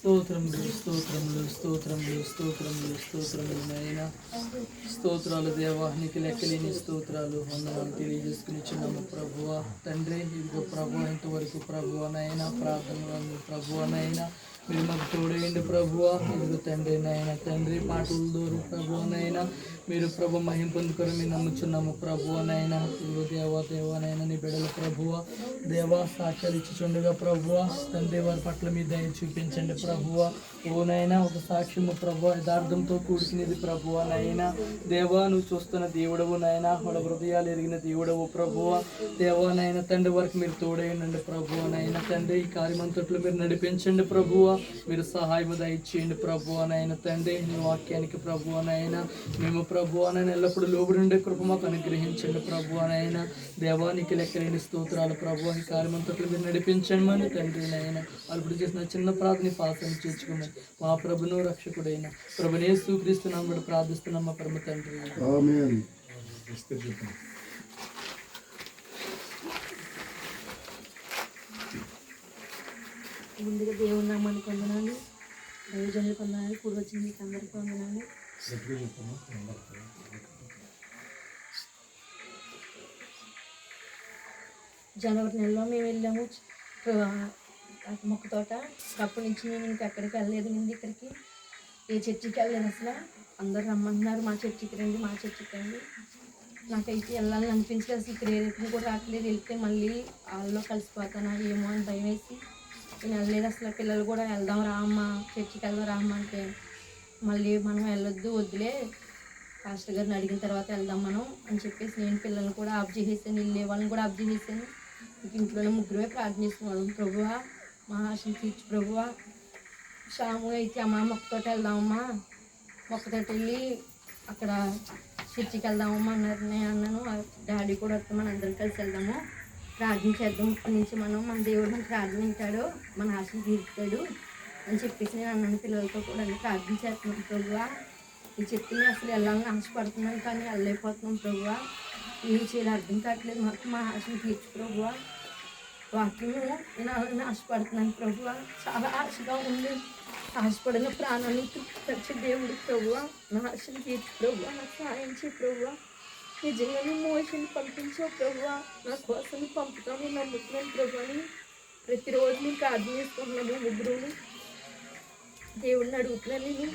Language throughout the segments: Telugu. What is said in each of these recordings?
స్తోత్రములు స్తోత్రములు స్తోత్రములు స్తోత్రములు స్తోత్రములు నాయన. స్తోత్రాలు దేవా, నీకు లెక్కలేని స్తోత్రాలు వందనాలు తెలియజేసుకుని చిన్నమ్మ ప్రభువ తండ్రి. ఇదిగో ప్రభువ ఇంతవరకు ప్రభువ నాయన ప్రార్థనలు ప్రభువ నాయన మీరు మాకు తోడేయండి ప్రభువ. ఇదిగో తండ్రి నాయన తండ్రి పాటల దూరు ప్రభువ నాయన మీరు ప్రభు మహిం పొందుకొని మేము నమ్ముచున్నాము ప్రభువ నాయన. ఇదిగో దేవానైనా నీ బిడ్డల ప్రభువ దేవా సాక్ష్యాలు ఇచ్చుచుండగా ప్రభువ తండ్రి వారి పట్ల మీ దయ చూపించండి ప్రభువ. ఓనైనా ఒక సాక్ష్యము ప్రభువ యథార్థంతో కూడుకునేది ప్రభువ నైనా. దేవా నువ్వు చూస్తున్న దేవుడవు నాయన, వాళ్ళ హృదయాలు ఎరిగిన దేవుడవు ప్రభువ. దేవానైనా తండ్రి వరకు మీరు తోడేయండి ప్రభువ నైనా తండ్రి. ఈ కార్యమంతట్లో మీరు నడిపించండి ప్రభువ. మీరు సహాయం దయచేయండి ప్రభువ నైనా తండ్రి. నీ వాక్యానికి ప్రభువ నైనా మేము ప్రభువ నైనా ఎల్లప్పుడూ లోబడి ఉండే కృప మాకు అనుగ్రహించండి ప్రభువ నైనా. దేవానికి లెక్కలేని స్తోత్రాలు ప్రభువ. ఈ కార్యమంతట్లో మీరు నడిపించండి అని తండ్రి నైనా. అప్పుడు చేసిన చిన్న ప్రార్థన పాసన చేర్చుకోమని మా ప్రభును రక్షకుడైన ప్రభునే యేసుక్రీస్తు నామమున ప్రార్థిస్తున్నాం మా పరమ తండ్రి. ఆమేన్. ముందుగా దేవుని నామాన్ని పొందనాలి, దైవజనులు పొందనాలి, కూడి వచ్చిన మీకు అందరికీ పొందనాలి. జనవరి నెలలో మేము వెళ్ళాము మొక్క తోట. అప్పటి నుంచి నేను ఇంకెక్కడికి వెళ్ళలేదు, నేను ఇక్కడికి ఏ చర్చికి వెళ్ళలేదు అసలు. అందరూ రమ్మంటున్నారు మా చర్చికి రండి, మా చర్చికి రండి. నాకైతే వెళ్ళాలని అనిపించలేదు అసలు. ఇక్కడ ఏ రేపు కూడా రావట్లేదు. వెళ్తే మళ్ళీ వాళ్ళలో కలిసిపోతానా ఏమో అని భయం వేసి నేను వెళ్ళలేదు అసలు. పిల్లలు కూడా వెళ్దాం రామ్మ చర్చికి వెళ్దాం రామ్మ అంటే మళ్ళీ మనం వెళ్ళొద్దు వద్దులే పాస్టర్ గారిని అడిగిన తర్వాత వెళ్దాం మనం అని చెప్పేసి నేను పిల్లల్ని కూడా ఆఫ్ చేసేసాను, వెళ్ళే వాళ్ళని కూడా ఆఫ్ చేసేసాను. ఇంట్లోనే ముగ్గురమే ప్రార్థన చేసుకున్నాం. ప్రభువా మా ఆశను తీర్చు ప్రభువా. షాము అయితే అమ్మ మొక్కతోట వెళ్దామమ్మా, మొక్కతోటి వెళ్ళి అక్కడ చర్చికి వెళ్దామమ్మా అన్నారు. నేను అన్నాను డాడీ కూడా వస్తామని అందరం కలిసి వెళ్దాము, ప్రార్థన చేద్దాం. ఇప్పటి నుంచి మన దేవుడు మన ప్రార్థన వింటాడు, మన ఆశను తీరుతాడు అని చెప్పేసి నేను అన్నాను. పిల్లలతో కూడా ప్రార్థన చేస్తున్నాం ప్రభువా. ఈ చెప్తే అసలు వెళ్ళాలని ఆశపడుతున్నాను కానీ వెళ్ళలేకపోతున్నాం ప్రభువా. ఏం చేయాలి అర్థం కావట్లేదు, మాకు మా ఆశను తీర్చు ప్రభువా. వాక్యము వినాలని ఆశపడుతున్నాను ప్రభువా. చాలా ఆశగా ఉంది, ఆశపడిన ప్రాణాన్ని తృప్తిపరిచే దేవుడు ప్రభువా. నా ఆశను తీర్చు ప్రభువా, నాకు సహాయం చేయ ప్రభువా. నిజంగా నువ్వు మోషన్ పంపించావు ప్రభువా, నా కోసం పంపుతాను నమ్ముతున్నాను ప్రభుని. ప్రతిరోజు నీకు ప్రార్థన చేసుకుంటున్నాము ముగ్గురుని. దేవుడిని అడుగుతున్నాను నేను,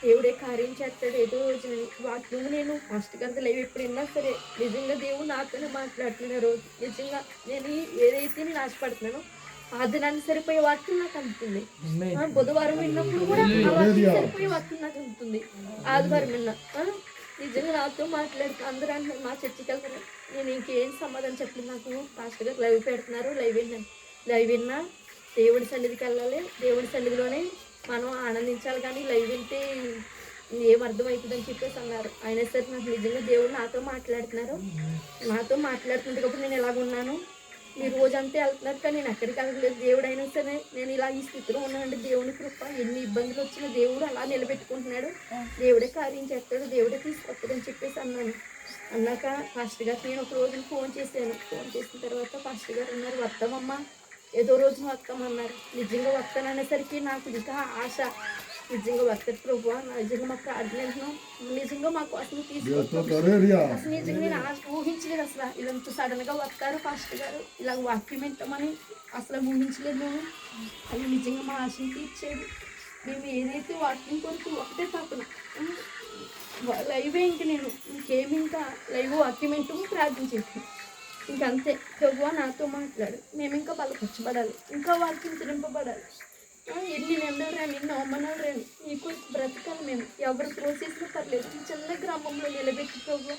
దేవుడే కార్యం చేస్తాడు ఏదో రోజు. వాక్యం నేను ఫస్ట్ గంట లైవ్ ఎప్పుడు విన్నా సరే నిజంగా దేవుడు నాతోనే మాట్లాడుతున్న రోజు. నిజంగా నేను ఏదైతే నేను ఆశపడుతున్నానో ఆ దినాన్ని సరిపోయే వాక్యం నాకు అందుతుంది. బుధవారం విన్నప్పుడు కూడా ఆ వాక్యం సరిపోయే వాక్యం నాకు అందుతుంది. ఆదివారం విన్నా నిజంగా నాతో మాట్లాడుతూ అందరూ అంటున్నారు మా చర్చికి వెళ్తాను. నేను ఇంకేం సమాధానం చెప్పలేదు. నాకు ఫాస్ట్గా లైవ్ పెడుతున్నారు, లైవ్ విన్నా దేవుడి సన్నిధికి వెళ్ళాలి, దేవుడి సన్నిధిలోనే మనం ఆనందించాలి కానీ లైవ్ వింటే ఏం అర్థమవుతుందని చెప్పేసి అన్నారు. అయినా సరే నాకు నిజంగా దేవుడు నాతో మాట్లాడుతున్నప్పుడు నేను ఎలాగున్నాను. ఈ రోజంతా వెళ్తున్నారు కానీ నేను ఎక్కడికి వెళ్ళలేదు. దేవుడు అయినా సరే నేను ఇలా ఈ స్థితిలో ఉన్నానంటే దేవుని కృప. ఎన్ని ఇబ్బందులు వచ్చినా దేవుడు అలా నిలబెట్టుకుంటున్నాడు, దేవుడే కార్యం చేస్తాడు, దేవుడే తీసుకొస్తాడని చెప్పేసి అన్నాక పాస్టర్ గారికి నేను ఒక రోజున ఫోన్ చేశాను. ఫోన్ చేసిన తర్వాత పాస్టర్ గారు అన్నారు వస్తామమ్మా, ఏదో రోజున వస్తామన్నారు. నిజంగా వస్తాననేసరికి నాకు ఇంకా ఆశ. నిజంగా వస్తుంది ప్రభు, నిజంగా మా ప్రార్థన నిజంగా మా కోసం తీసుకొస్తాను. అసలు నిజంగా నేను ఊహించలేదు అసలు ఇదంతా సడన్గా వస్తారు పాస్టర్ గారు ఇలా వాక్యం వింటామని అసలు ఊహించలేదు మేము. అది నిజంగా మా ఆశను తీర్చేది. మేము ఏదైతే వాక్యం కొరకు ఒకటే తప్పన లైవే నేను ఇంకేమి ఇంకా లైవ్ వాక్యం వింటూ ప్రార్థన చేస్తాను. ఇంకంతే ప్రభువా నాతో మాట్లాడు, మేము ఇంకా బలపరచబడాలి, ఇంకా వాక్యం తిరింపబడాలి. ఎన్ని నిందలు రాని ఎన్ని అవమానాలు రాని నీకు బ్రతకాలి. మేము ఎవరు ప్రోత్సహించినా పర్లేదు. ఈ చిన్న గ్రామంలో నిలబెట్టి ప్రభు,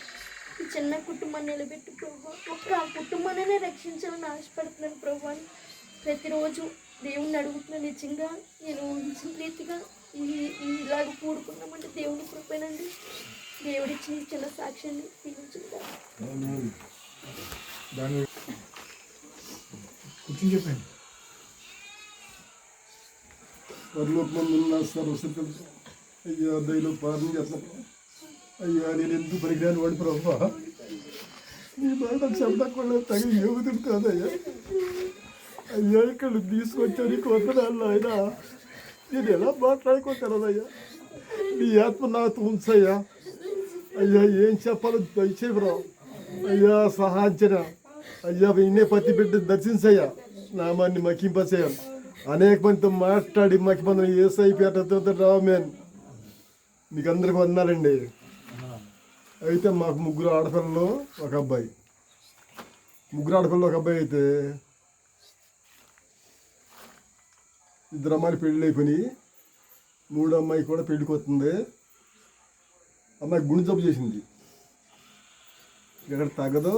ఈ చిన్న కుటుంబాన్ని నిలబెట్టి ప్రభు, ఒక్క ఆ కుటుంబాన్ని రక్షించాలని ఆశపడుతున్నాను ప్రభు అని ప్రతిరోజు దేవుణ్ణి అడుగుతున్నాను. నిజంగా నేను ఊహించిన రీతిగా ఇలాగ కూడుకున్నామంటే దేవుని కృపేనండి. దేవుడిచ్చిన చిన్న సాక్ష్యాన్ని తీర్చుకుంటాను. చెప్పండి. పరలోకమందున్న సర్వశక్తులు అయ్యా దయలో ప్రార్థన చేస్తాను. అయ్యా నేను ఎందుకు పరిజ్ఞానం వాడి ప్రభా, నీ మాట చెప్పకుండా తగిన యోగుతుంది కాదయ్యా. అయ్యా ఇక్కడ తీసుకొచ్చా నీకు వందనాలు ఆయన. నేను ఎలా మాట్లాడుకుంటానయ్యా, నీ ఆత్మ నాతో ఉంచయ్యా. అయ్యా ఏం చెప్పాలో దయచేయరా అయ్యా, సహాయించరా అయ్యా. నిన్నే పత్తి పెట్టి దర్శించయ్యా, నామాన్ని మకింపచేయ. అనేక మందితో మాట్లాడి మకిమంది ఏసై పేట రామేన్. మీకు అందరికి వందాలండి. అయితే మాకు ముగ్గురు ఆడపిల్లలు ఒక అబ్బాయి. ముగ్గురు ఆడపిల్లలు ఒక అబ్బాయి అయితే ఇద్దరు అమ్మాయిలు పెళ్ళి అయిపోయి, మూడో అమ్మాయి కూడా పెళ్ళికి వస్తుంది. అమ్మాయి గుండె జబ్బు చేసింది, ఎక్కడ తగ్గదో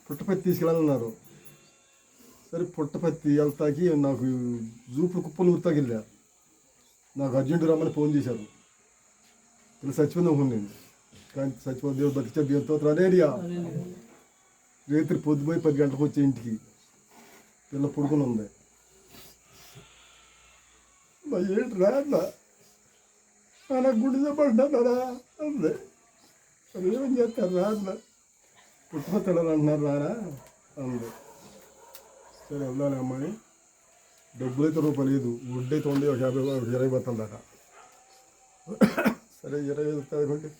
పుట్టపత్తి తీసుకెళ్ళాలన్నారు. సరే పుట్టపత్తి వెళ్తాకి నాకు జూపుడు కుప్పలు ఊరుతాకి వెళ్ళా. నాకు అర్జెంటు రమ్మని ఫోన్ చేశారు. ఇలా చచ్చిపోయింది అనుకున్నాను నేను, కానీ చచ్చిపోతే దేవుడు బతికిచ్చే దేవుతో రాలేరియా. రేత్రి పొద్దుపోయి 10 గంటలకు వచ్చే ఇంటికి పిల్ల పడుకుని ఉంది. ఏంటి రాదా నాకు గుండె చెప్పంటున్నారా అంది. మరి ఏమని చేస్తారు రాదా, పుట్టుకొస్తాడు అంటున్నారు రారా అంది. సరే వెళ్దాను అమ్మాయి. డబ్బులు అయితే రూపాయలు లేదు, గుడ్డ అయితే ఉంది ఒక 50 ఒక 20 బత్తాల దాకా. సరే 20 కొంటే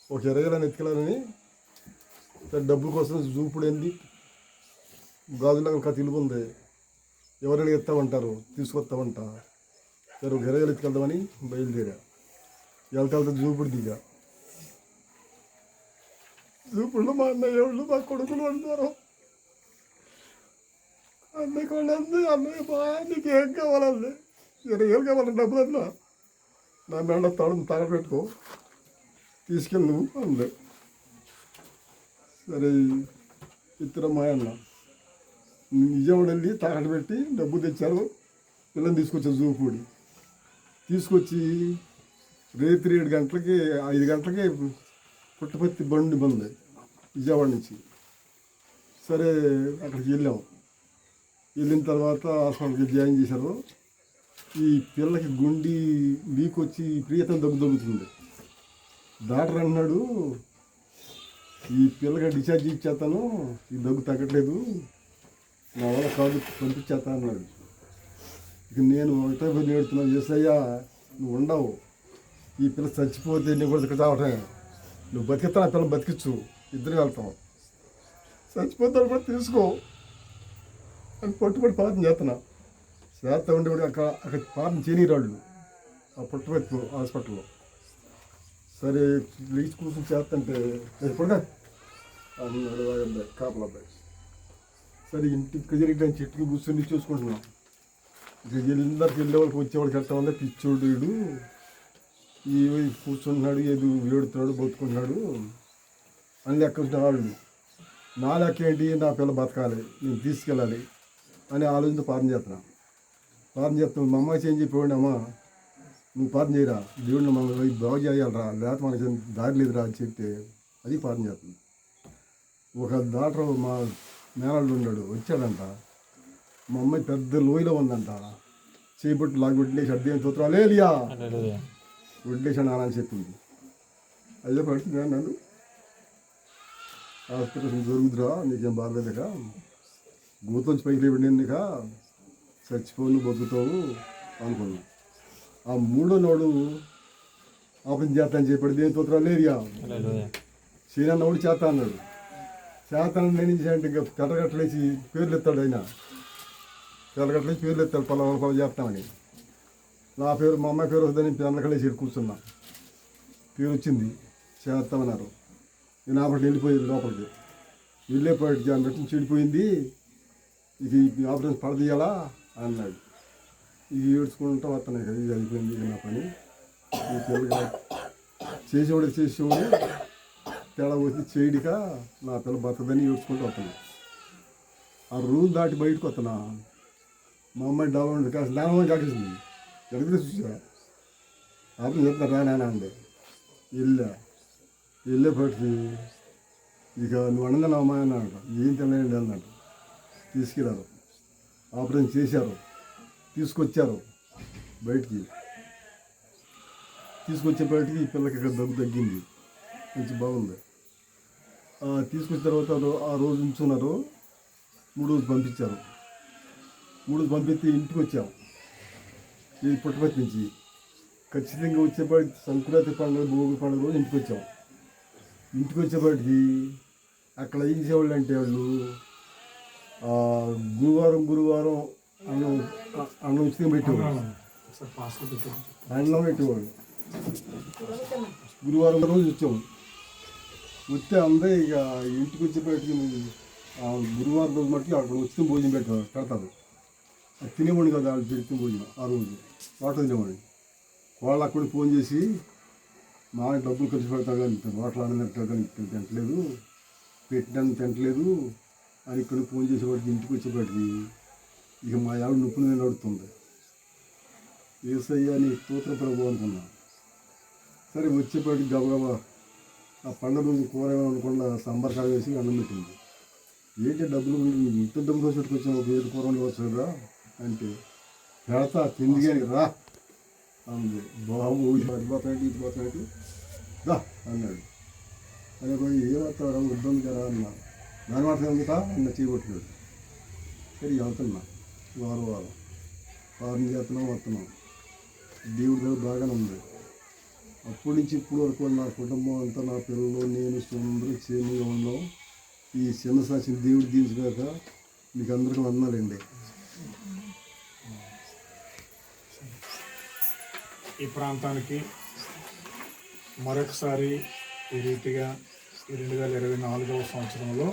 ఒక 20 ఎత్తుకెళ్ళాలని సరే డబ్బుల కోసం చూపుడు ఏంది గాజులాగా ఒక తెలుగు ఉంది. ఎవరైనా ఎత్తామంటారు, తీసుకొస్తామంట. సరే ఒక 20 ఎత్తుకెళ్దామని బయలుదేరా. వెళ్తా చూపుడు దిగా. చూపుళ్ళు మా అన్నయ్య వాళ్ళు మా కొడుకులు అంటారు. అన్నయ్య వాళ్ళు అంది, అన్నయ్య బా నీకు ఏం కావాలండి, 20 కావాలండి డబ్బులు అట్లా. నా మెండ తాళం పెట్టుకో తీసుకెళ్ళి నువ్వు అంది. సరే ఇద్దరు మా అన్న నిజాముడు వెళ్ళి తాకట్టు పెట్టి డబ్బు తెచ్చారు. పిల్లల్ని తీసుకొచ్చారు జూపూడి. తీసుకొచ్చి రేత్రి 7 గంటలకి 5 గంటలకి పుట్టపత్తి బండి బంది విజయవాడ నుంచి. సరే అక్కడికి వెళ్ళాము. వెళ్ళిన తర్వాత హాస్పిటల్కి జాయిన్ చేశారు. ఈ పిల్లకి గుండి లీక్ వచ్చి ప్రియతం దగ్గుతుంది. డాక్టర్ అన్నాడు, ఈ పిల్లకి డిశ్చార్జ్ ఇచ్చేస్తాను, ఈ దగ్గు తగ్గట్లేదు, నా వల్ల కాదు పంపించేస్తా అన్నాడు. ఇక నేను ఒకటే నేడుతున్నాను, చేసయ్యా నువ్వు ఉండవు, ఈ పిల్ల చచ్చిపోతే నేను కూడా ఇక్కడ చావటమే, నువ్వు బతికిస్తా ఆ పిల్లలు బతికిచ్చు, ఇద్దరు వెళ్తాం, చచ్చిపోతాను కూడా తీసుకో అని పట్టుబడి ప్రార్థన చేస్తున్నా. చేస్తా ఉండి కూడా అక్కడ ప్రార్థన చేయనీరాళ్ళు ఆ పుట్టపత్తి హాస్పిటల్లో. సరే లేచి కూర్చొని చేస్తుంటే ఎప్పుడుగా అన్నాడు అబ్బాయి, కాపల అబ్బాయి. సరే ఇంటికి జరిగిన చెట్టుకి కూర్చొని చూసుకుంటున్నాం. ఇక అందరికి వెళ్ళే వాళ్ళకి వచ్చేవాళ్ళకి ఎట్లా ఉందా, పిచ్చోడు వీడు, ఈ కూర్చుంటున్నాడు, ఏదో వేడుతున్నాడు, బతుకుంటున్నాడు అని లెక్క వాళ్ళు. నా లెక్క ఏంటి, నా పిల్ల బతకాలి, నేను తీసుకెళ్ళాలి అని ఆలోచనతో ప్రార్థన చేస్తున్నాను. మా అమ్మాయి ఏం చెప్పేవాడి, అమ్మ నువ్వు ప్రార్థన చేయరా, దేవుడిని మమ్మల్ని బాగు చేయాలరా, లేకపోతే మనకి దారి లేదురా అని చెప్తే అది ప్రార్థన చేస్తుంది. ఒక డాక్టర్ మా మేనల్లుడు ఉన్నాడు, వచ్చాడంట. మా అమ్మాయి పెద్ద లోయలో ఉందంట, చేయబట్టి లాగొట్టిలేసి అడ్డేం తోత్రం లేలియా వడ్లేసాను అని చెప్పింది. అయ్యో పడుతుంది నన్ను హాస్పిటల్ జరుగుతురా, నీకేం బాగలేదుక, గోతలోంచి పైకి లేబడినాక చచ్చిపోను బతుకుతావు అనుకున్నా. ఆ మూడో నోడు ఆపరేషన్ చేస్తా అని చెప్పాడు, దేని తోత్రం లేరియా సీనన్న కూడా చేస్తా అన్నాడు. చేస్తాను నేను అంటే ఇంకా తెల్లగట్టలేసి పేర్లు ఎత్తాడు, ఆయన తెల్లగట్టలేసి పేర్లు ఎత్తాడు, పొలం చేస్తామని. నా పేరు మా అమ్మాయి పేరు వస్తుందని పెన్నకలేసి కూర్చున్నా. పేరు వచ్చింది, చేస్తామన్నారు. నేను ఆపరేషన్ వెళ్ళిపోయింది, లోపలికి వెళ్ళేపాటి జాన్ చెడిపోయింది, ఇది ఆపరేషన్ పడదీయాలా అన్నాడు. ఇది ఏడ్చుకుంటూ వస్తున్నాయి కదా, ఇది అయిపోయింది ఇది నా పని, ఈ పిల్లగా చేసేవాడు తేడా వచ్చి చేయడిక నా పిల్ల బతదని ఏడ్చుకుంటూ వస్తున్నాయి. ఆ రూల్ దాటి బయటకు వస్తున్నా. మా అమ్మాయి డాబా కాస్త దానమని కాకేసింది, ఎక్కడ చూసా ఆపరేషన్ చెప్తా రా నాన్న అండి. వెళ్ళేపటికి ఇక నువ్వు అన్నదా అమ్మాయి అన్నాడు, ఏం తినలేండి అన్నాడు. తీసుకెళ్ళారు, ఆపరేషన్ చేశారు, తీసుకొచ్చారు బయటికి. తీసుకొచ్చేపటికి ఈ పిల్లకి ఇక్కడ దగ్గు తగ్గింది, కొంచెం బాగుంది. తీసుకొచ్చిన తర్వాత ఆ రోజు ఉంచున్నారు. 3 రోజు పంపించారు. 3 రోజు పంపిస్తే ఇంటికి వచ్చాము. ఇది పుట్టపర్తి నుంచి ఖచ్చితంగా వచ్చేపాటి సంక్రాంతి పండుగ భోగి పండుగ రోజు ఇంటికి వచ్చేపాటికి అక్కడ ఏం చేసేవాళ్ళు అంటే వాళ్ళు గురువారం అన్నం ఉచితంగా పెట్టేవాళ్ళు. అన్నం పెట్టేవాళ్ళు గురువారం రోజు వచ్చేవాళ్ళు. వస్తే అందరూ ఇక ఇంటికి వచ్చేపాటికి గురువారం రోజు మట్టుకు అక్కడ ఉచితం భోజనం పెడతారు. అది తినేవాడిని కదా వాళ్ళు పెడితే భోజనం ఆ రోజు వాటర్ తినేవాడిని. వాళ్ళు అక్కడ ఫోన్ చేసి మా డబ్బులు ఖర్చు పెడతా కానీ వాటర్ ఆడినట్టు కానీ ఇక్కడ తింటలేదు, పెట్టడానికి తింటలేదు అని ఇక్కడ ఫోన్ చేసేవాడికి ఇంటికి వచ్చేపాటికి ఇక మా ఆవిడ నొప్పులు నేను అడుగుతుంది. ఏసయ్య నీ స్తోత్ర ప్రభు అనుకున్నా. సరే వచ్చేపాటికి గబగబా ఆ పండుగ రోజు కూర అనుకుండా సాంబార్ కాడ వేసి అన్నం పెట్టింది. ఏంటి డబ్బులు ఇంత డబ్బులు పెట్టుకొచ్చాము, ఒక 7 కూరలు వచ్చారా అంటే పెడతా తింది కానీ రా అంది. బాబు ఇది పోతాడు దా అన్నాడు. అని పోయి ఏమవుతారా వద్దాం కదా అన్నా. దాని మాట ఎందుకా అన్న చేయబట్టినాడు. సరే వెళ్తున్నా వారం చేస్తున్నాం వస్తున్నాం. దేవుడి దగ్గర బాగానే ఉంది. అప్పటి నుంచి ఇప్పుడు వరకు నా కుటుంబం అంతా నా పిల్లలు నేను అందరూ క్షేమంగా ఉన్నాం. ఈ చిన్న సాక్షిని దేవుడు దీవించగాక మీకు అందరికీ వందనాలండి. ఈ ప్రాంతానికి మరొకసారి ఈ రీతిగా ఈ 2024వ సంవత్సరంలో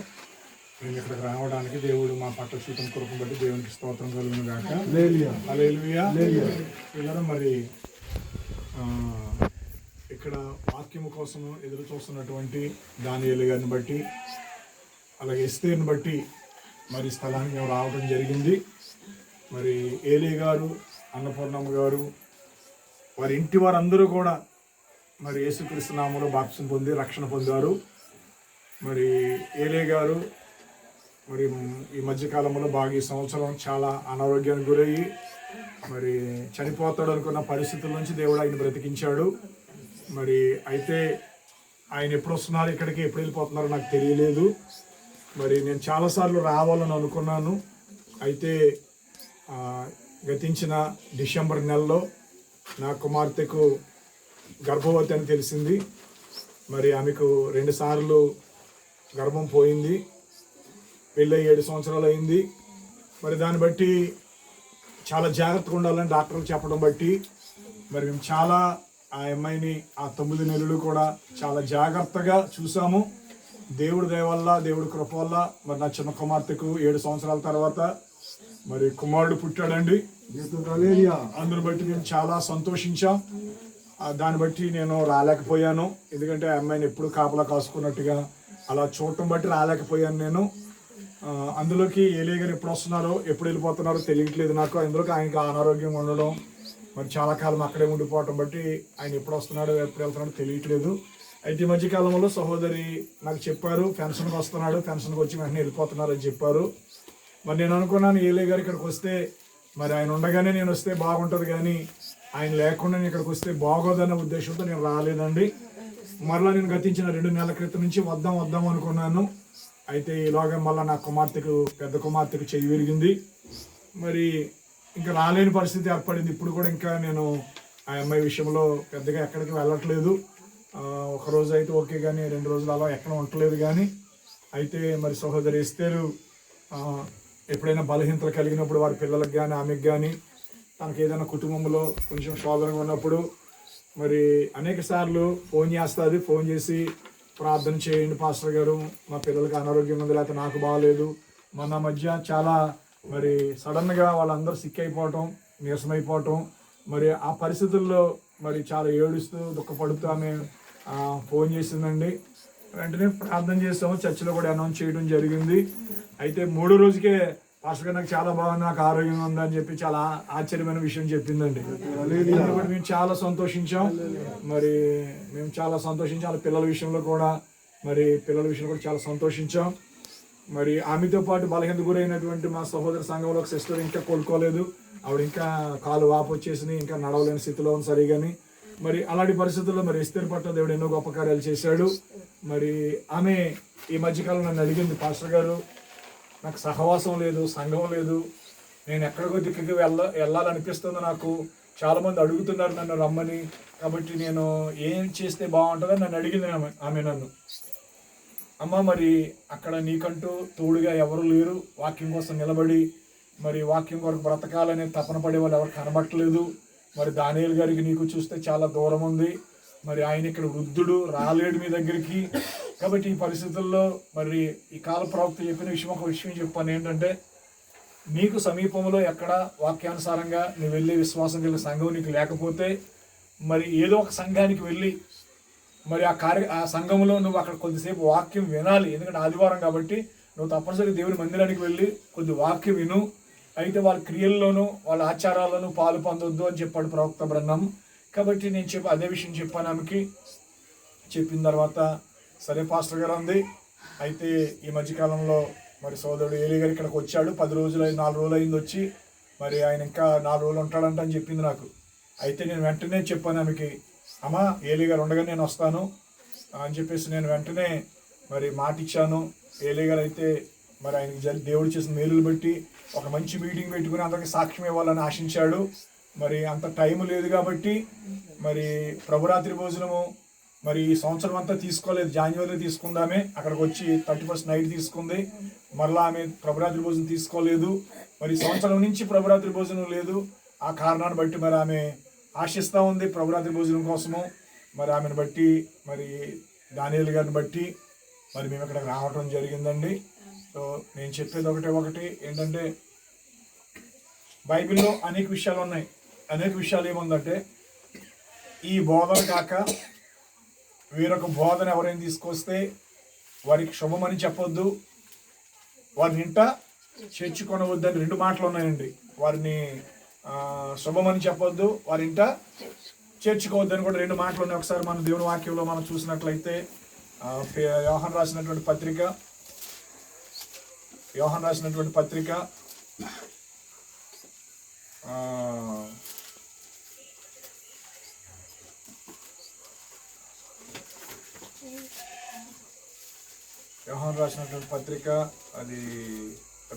మేము ఇక్కడికి రావడానికి దేవుడు మా పట్ల చూపం కొరకు బట్టి దేవునికి స్తోత్రం కలుగును గాక. హల్లెలూయా. పిల్లలు మరి ఇక్కడ వాక్యము కోసం ఎదురు చూస్తున్నటువంటి దానియేలు గారిని బట్టి అలాగే ఎస్తేర్ని బట్టి మరి స్థలానికి మేము రావడం జరిగింది. మరి ఏలీ గారు, అన్నపూర్ణమ్మ గారు, వారి ఇంటి వారందరూ కూడా మరి యేసుక్రీస్తు నామములో బాప్తిసం పొంది రక్షణ పొందారు. మరి ఏలీ గారు మరి ఈ మధ్యకాలంలో బాగా ఈ సంవత్సరం చాలా అనారోగ్యానికి గురయ్యి మరి చనిపోతాడు అనుకున్న పరిస్థితుల నుంచి దేవుడు ఆయన బ్రతికించాడు. మరి అయితే ఆయన ఎప్పుడు వస్తున్నారు, ఇక్కడికి ఎప్పుడు వెళ్ళిపోతున్నారో నాకు తెలియలేదు. మరి నేను చాలాసార్లు రావాలని అనుకున్నాను. అయితే గతించిన డిసెంబర్ నెలలో నా కుమార్తెకు గర్భవతి అని తెలిసింది. మరి ఆమెకు 2 సార్లు గర్భం పోయింది. పెళ్ళి 7 సంవత్సరాలు అయింది. మరి దాన్ని బట్టి చాలా జాగ్రత్తగా ఉండాలని డాక్టర్లు చెప్పడం బట్టి మరి మేము చాలా ఆ అమ్మాయిని ఆ 9 నెలలు కూడా చాలా జాగ్రత్తగా చూసాము. దేవుడి దయ వల్ల, దేవుడి కృప వల్ల మరి నా చిన్న కుమార్తెకు 7 సంవత్సరాల తర్వాత మరి కుమారుడు పుట్టాడండి. అందుని బట్టి మేము చాలా సంతోషించాం. దాన్ని బట్టి నేను రాలేకపోయాను. ఎందుకంటే ఆ అమ్మాయిని ఎప్పుడు కాపలా కాసుకున్నట్టుగా అలా చూడటం బట్టి రాలేకపోయాను నేను. అందులోకి ఏలీ గారు ఎప్పుడు వస్తున్నారో ఎప్పుడు వెళ్ళిపోతున్నారో తెలియట్లేదు నాకు. అందులోకి ఆయనకి అనారోగ్యం ఉండడం, మరి చాలా కాలం అక్కడే ఉండిపోవటం బట్టి ఆయన ఎప్పుడు వస్తున్నాడో ఎప్పుడు వెళ్తున్నాడో తెలియట్లేదు. అయితే ఈ మధ్యకాలంలో సహోదరి నాకు చెప్పారు, పెన్షన్కి వస్తున్నాడు, పెన్షన్కి వచ్చి వెంటనే వెళ్ళిపోతున్నారు అని చెప్పారు. మరి నేను అనుకున్నాను ఏలీ గారు ఇక్కడికి వస్తే మరి ఆయన ఉండగానే నేను వస్తే బాగుంటుంది, కానీ ఆయన లేకుండా నేను ఇక్కడికి వస్తే బాగోదన్న ఉద్దేశంతో నేను రాలేదండి. మరలా నేను గతించిన 2 నెలల క్రితం నుంచి వద్దాం అనుకున్నాను. అయితే ఈలోగా మళ్ళీ నా కుమార్తెకు, పెద్ద కుమార్తెకు చెయ్యి విరిగింది. మరి ఇంకా రాలేని పరిస్థితి ఏర్పడింది. ఇప్పుడు కూడా ఇంకా నేను ఆ అమ్మాయి విషయంలో పెద్దగా ఎక్కడికి వెళ్ళట్లేదు. ఒకరోజు అయితే ఓకే, కానీ 2 రోజులు అలా ఎక్కడ ఉండట్లేదు. కానీ అయితే మరి సహోదరి ఎస్తేరు ఎప్పుడైనా బలహీనతలు కలిగినప్పుడు వారి పిల్లలకు కానీ ఆమెకు కానీ తనకు ఏదైనా కుటుంబంలో కొంచెం శోధనగా ఉన్నప్పుడు మరి అనేక సార్లు ఫోన్ చేస్తుంది. ఫోన్ చేసి ప్రార్థన చేయండి పాస్టర్ గారు, మా పిల్లలకి అనారోగ్యం ఉంది, లేకపోతే నాకు బాగాలేదు. మన మధ్య చాలా మరి సడన్గా వాళ్ళందరూ సిక్ అయిపోవటం, నీరసమైపోవటం, మరి ఆ పరిస్థితుల్లో మరి చాలా ఏడుస్తూ దుఃఖపడుతూ ఆమె ఫోన్ చేసిందండి. వెంటనే ప్రార్థన చేస్తాము, చర్చిలో కూడా అనౌన్స్ చేయడం జరిగింది. అయితే 3వ రోజుకే పాస్టర్ గారు నాకు చాలా బాగుంది, నాకు ఆరోగ్యంగా ఉందని చెప్పి చాలా ఆశ్చర్యమైన విషయం చెప్పిందండి. కాబట్టి మేము చాలా సంతోషించాం. మరి మేము చాలా సంతోషించాం. పిల్లల విషయంలో కూడా చాలా సంతోషించాం. మరి ఆమెతో పాటు బలహీనత గురైనటువంటి మా సహోదర సంఘంలో ఒక సిస్టర్ ఇంకా కోలుకోలేదు. ఆవిడ ఇంకా కాలు వాపు వచ్చేసి ఇంకా నడవలేని స్థితిలో ఉంది సరిగాని. మరి అలాంటి పరిస్థితుల్లో మరి ఎస్తేరు పట్ల దేవుడు ఎన్నో గొప్ప కార్యాలు చేశాడు. మరి ఆమె ఈ మధ్యకాలం నన్ను అడిగింది, పాస్టర్ గారు నాకు సహవాసం లేదు, సంఘం లేదు, నేను ఎక్కడికో దిక్కుకి వెళ్ళాలనిపిస్తుంది నాకు, చాలామంది అడుగుతున్నారు నన్ను రమ్మని. కాబట్టి నేను ఏం చేస్తే బాగుంటుందని నన్ను అడిగింది ఆమె నన్ను. అమ్మ మరి అక్కడ నీకంటూ తోడుగా ఎవరు లేరు, వాక్యం కోసం నిలబడి మరి వాక్యం కొరకు బ్రతకాలనే తపన పడే వాళ్ళు ఎవరు కనబట్టలేదు. మరి దానియేలు గారికి నీకు చూస్తే చాలా దూరం ఉంది, మరి ఆయన ఇక్కడ వృద్ధుడు రాలేడు మీ దగ్గరికి. కాబట్టి ఈ పరిస్థితుల్లో మరి ఈ కాల ప్రవక్త చెప్పిన విషయం ఒక విషయం చెప్పాను ఏంటంటే, నీకు సమీపంలో ఎక్కడ వాక్యానుసారంగా నువ్వు వెళ్ళే విశ్వాసం కలిగిన సంఘం నీకు లేకపోతే మరి ఏదో ఒక సంఘానికి వెళ్ళి మరి ఆ సంఘంలో నువ్వు అక్కడ కొద్దిసేపు వాక్యం వినాలి. ఎందుకంటే ఆదివారం కాబట్టి నువ్వు తప్పనిసరిగా దేవుని మందిరానికి వెళ్ళి కొద్ది వాక్యం విను. అయితే వాళ్ళ క్రియల్లోనూ వాళ్ళ ఆచారాల్లోనూ పాలు పొందొద్దు అని చెప్పాడు ప్రవక్త బ్రహ్మం. కాబట్టి నేను అదే విషయం చెప్పాను ఆమెకి. చెప్పిన తర్వాత సరే పాస్టర్ గారు అంది. అయితే ఈ మధ్యకాలంలో మరి సోదరుడు ఏలీ గారు ఇక్కడికి వచ్చాడు. 4 రోజులు అయింది వచ్చి. మరి ఆయన ఇంకా 4 రోజులు ఉంటాడంట అని చెప్పింది నాకు. అయితే నేను వెంటనే చెప్పాను ఆమెకి, అమ్మా ఏలీ గారు ఉండగా నేను వస్తాను అని చెప్పేసి నేను వెంటనే మరి మాట ఇచ్చాను. ఏలీ గారు అయితే మరి ఆయనకి దేవుడు చేసిన మేలులు బట్టి ఒక మంచి మీటింగ్ పెట్టుకుని అందరికి సాక్ష్యం ఇవ్వాలని ఆశించాడు. మరి అంత టైం లేదు కాబట్టి మరి ప్రభురాత్రి భోజనము మరి ఈ సంవత్సరం అంతా తీసుకోలేదు, జాన్యువరిలో తీసుకుందామే. అక్కడికి వచ్చి 31st నైట్ తీసుకుంది. మరలా ఆమె ప్రభురాత్రి భోజనం తీసుకోలేదు. మరి సంవత్సరం నుంచి ప్రభురాత్రి భోజనం లేదు. ఆ కారణాన్ని బట్టి మరి ఆమె ఆశిస్తూ ఉంది ప్రభురాత్రి భోజనం కోసము. మరి ఆమెను బట్టి మరి దానియేలు గారిని బట్టి మరి మేము ఇక్కడికి రావడం జరిగిందండి. సో నేను చెప్పేది ఒకటి ఏంటంటే, బైబిల్లో అనేక విషయాలు ఉన్నాయి. అనేక విషయాలు ఏముందంటే, ఈ బోధన కాక వేరొక బోధన ఎవరైనా తీసుకొస్తే వారికి శుభమని చెప్పొద్దు, వారిని ఇంట చేర్చుకొనవద్దు అని 2 మాటలు ఉన్నాయండి. వారిని శుభమని చెప్పొద్దు, వారి ఇంట చేర్చుకోవద్దు అని కూడా 2 మాటలు ఉన్నాయి. ఒకసారి మన దేవుని వాక్యంలో మనం చూసినట్లయితే యోహాను రాసినటువంటి పత్రిక యోహాను రాసినటువంటి పత్రిక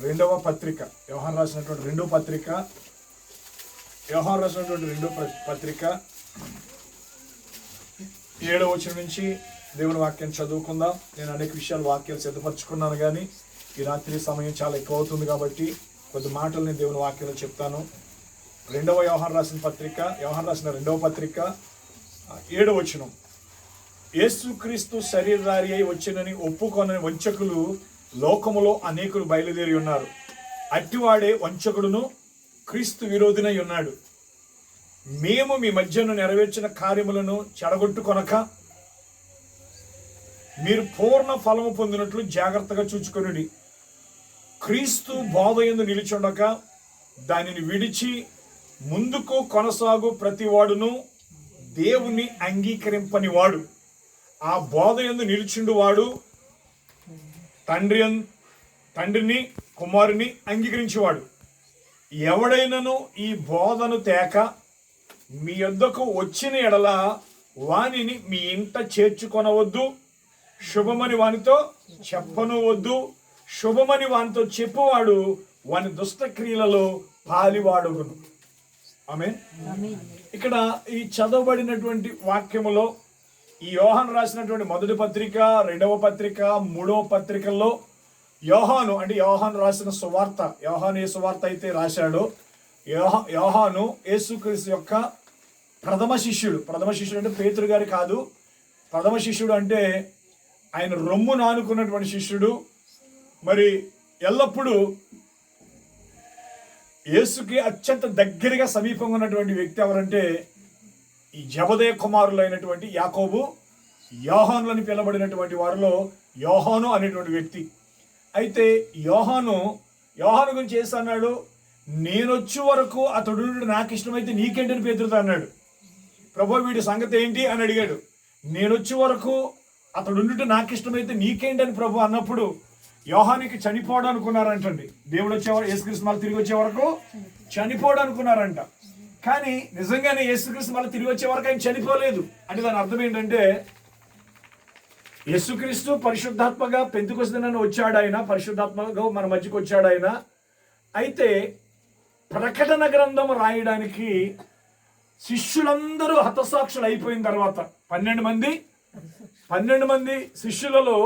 2వ పత్రిక యోహాను రాసినటువంటి 2వ పత్రిక 7వ వచనం నుంచి దేవుని వాక్యాన్ని చదువుకుందాం. నేను అనేక విషయాలు వాక్యాలు సిద్ధపరచుకున్నాను, కానీ ఈ రాత్రి సమయం చాలా ఎక్కువ అవుతుంది కాబట్టి కొద్ది మాటలు నేను దేవుని వాక్యంలో చెప్తాను. యోహాను రాసిన 2వ పత్రిక 7వ వచనం. యేసుక్రీస్తు శరీరధారి అయి వచ్చినని ఒప్పుకొనని వంచకులు లోకములో అనేకులు బయలుదేరి ఉన్నారు. అట్టివాడే వంచకుడును క్రీస్తు విరోధినై ఉన్నాడు. మేము మీ మధ్యను నెరవేర్చిన కార్యములను చెడగొట్టుకొనక మీరు పూర్ణ ఫలము పొందినట్లు జాగ్రత్తగా చూచుకొనుడి. క్రీస్తు బోధయందు నిలిచుండక దానిని విడిచి ముందుకు కొనసాగు ప్రతివాడును దేవుని అంగీకరింపని వాడు. ఆ బోధయందు నిలిచిండు వాడు తండ్రిని కుమారుని అంగీకరించేవాడు. ఎవడైనను ఈ బోధను తేక మీ యొద్దకు వచ్చిన ఎడల వానిని మీ ఇంట చేర్చుకొనవద్దు, శుభమని వానితో చెప్పనవద్దు. శుభమని వానితో చెప్పువాడు వాని దుష్టక్రియలలో పాలివాడుగును. ఆమేన్. ఇక్కడ ఈ చదవబడినటువంటి వాక్యములో ఈ యోహాను రాసినటువంటి 1వ పత్రిక, 2వ పత్రిక, 3వ పత్రికల్లో యోహాను రాసిన సువార్త, యోహాను ఏ సువార్త అయితే రాశాడో, యోహాను యేసుక్రీస్తు యొక్క ప్రథమ శిష్యుడు అంటే పేతురు గారు కాదు. ప్రథమ శిష్యుడు అంటే ఆయన రొమ్ము నానుకున్నటువంటి శిష్యుడు. మరి ఎల్లప్పుడూ యేసుకి అత్యంత దగ్గరగా సమీపంగా ఉన్నటువంటి వ్యక్తి ఎవరంటే ఈ జబదయ కుమారులైనటువంటి యాకోబు, యోహానులని పిలబడినటువంటి వారిలో యోహాను అనేటువంటి వ్యక్తి. అయితే యోహాను గురించి చేసి అన్నాడు, నేనొచ్చు వరకు అతడు నాకు ఇష్టమైతే నీకేంటని పేతురుతో అన్నాడు. ప్రభు వీడి సంగతి ఏంటి అని అడిగాడు. నేనొచ్చు వరకు అతడు నాకు ఇష్టమైతే నీకేంటని ప్రభు అన్నప్పుడు యోహానికి చనిపోవడం అనుకున్నారంటండి. దేవుడు వచ్చేవారు యేసుక్రీస్తు మళ్ళీ తిరిగి వచ్చే వరకు చనిపోవడం అనుకున్నారంట. కానీ నిజంగానే యేసుక్రీస్తు మళ్ళీ తిరిగి వచ్చే వరకు ఆయన చనిపోలేదు. అంటే దాని అర్థం ఏంటంటే, యేసుక్రీస్తు పరిశుద్ధాత్మగా పెంతెకొస్తు దినాన వచ్చాడు. ఆయన పరిశుద్ధాత్మగా మన మధ్యకి వచ్చాడు ఆయన. అయితే ప్రకటన గ్రంథం రాయడానికి శిష్యులందరూ హతసాక్షులు అయిపోయిన తర్వాత 12 మంది శిష్యులలో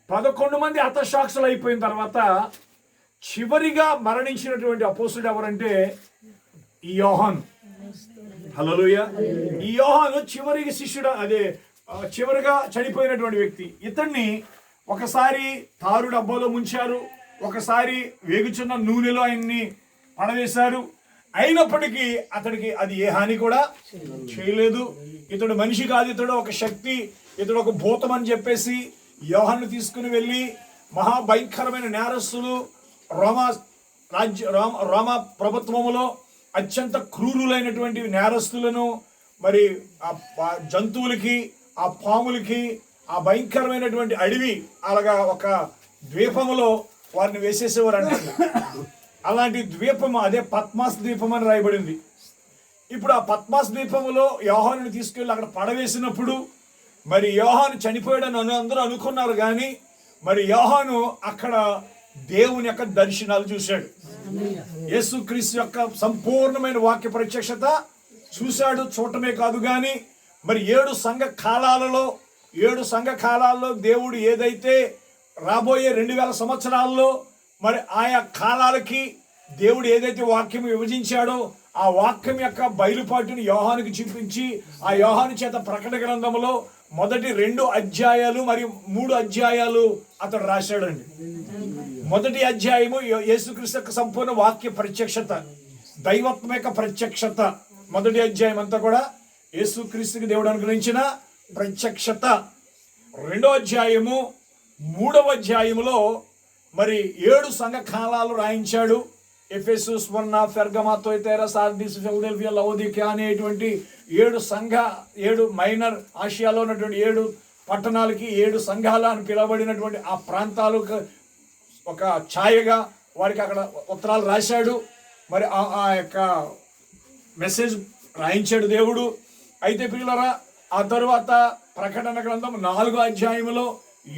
11 మంది హతసాక్షులు అయిపోయిన తర్వాత చివరిగా మరణించినటువంటి అపోస్తుడు ఎవరంటే ఈ యోహాను. హల్లెలూయా. ఈ యోహాను చివరికి శిష్యుడు, చివరిగా చనిపోయినటువంటి వ్యక్తి. ఇతన్ని ఒకసారి తారు డబ్బాలో ముంచారు, ఒకసారి వేగుచున్న నూనెలో ఆయన్ని పడవేశారు. అయినప్పటికీ అతడికి అది ఏ హాని కూడా చేయలేదు. ఇతడు మనిషి కాదు, ఇతడు ఒక శక్తి, ఇతడు ఒక భూతం అని చెప్పేసి యోహాను తీసుకుని వెళ్ళి మహాభయంకరమైన నేరస్తులు రోమా ప్రభుత్వములో అత్యంత క్రూరులైనటువంటి నేరస్తులను, మరి ఆ జంతువులకి, ఆ పాములకి, ఆ భయంకరమైనటువంటి అడవి అలాగా ఒక ద్వీపములో వారిని వేసేసేవారు అంటారు. అలాంటి ద్వీపము అదే పద్మాస్ ద్వీపం అని రాయబడింది. ఇప్పుడు ఆ పద్మాస్ ద్వీపములో యోహానుని తీసుకెళ్ళి అక్కడ పడవేసినప్పుడు మరి యోహాను చనిపోయాడని అందరూ అనుకున్నారు. కానీ మరి యోహాను అక్కడ దేవుని యొక్క దర్శనాలు చూశాడు. యేసుక్రీస్తు యొక్క సంపూర్ణమైన వాక్య ప్రత్యక్షత చూశాడు. చూడటమే కాదు కానీ మరి 7 సంఘ కాలాలలో దేవుడు ఏదైతే రాబోయే 2000 సంవత్సరాల్లో మరి ఆయా కాలాలకి దేవుడు ఏదైతే వాక్యం విభజించాడో ఆ వాక్యం యొక్క బయలుపాటుని యోహానుకి చూపించి ఆ యోహాను చేత ప్రకటన గ్రంథంలో మొదటి 2 అధ్యాయాలు మరియు 3 అధ్యాయాలు అతడు రాశాడండి. మొదటి అధ్యాయము యేసుక్రీస్తు యొక్క సంపూర్ణ వాక్య ప్రత్యక్షత, దైవత్వం యొక్క ప్రత్యక్షత. మొదటి అధ్యాయం అంతా కూడా యేసుక్రీస్తుకి దేవుడు అనుగ్రహించిన ప్రత్యక్షత. 2వ అధ్యాయము 3వ అధ్యాయములో మరి 7 సంఘ కాలాలు రాయించాడు. ఎఫెసు, స్మరణ, పెర్గమా, థుయతైర, సార్డిస్, ఫిలదెల్ఫియా, లవోదికియా అనేటువంటి 7 మైనర్ ఆసియాలో ఉన్నటువంటి 7 పట్టణాలకి 7 సంఘాలు అని పిలువబడినటువంటి ఆ ప్రాంతాలకు ఒక ఛాయగా వారికి అక్కడ ఉత్తరాలు రాశాడు. మరి ఆ యొక్క మెసేజ్ రాయించాడు దేవుడు. అయితే పిల్లరా, ఆ తరువాత ప్రకటన గ్రంథం 4వ అధ్యాయంలో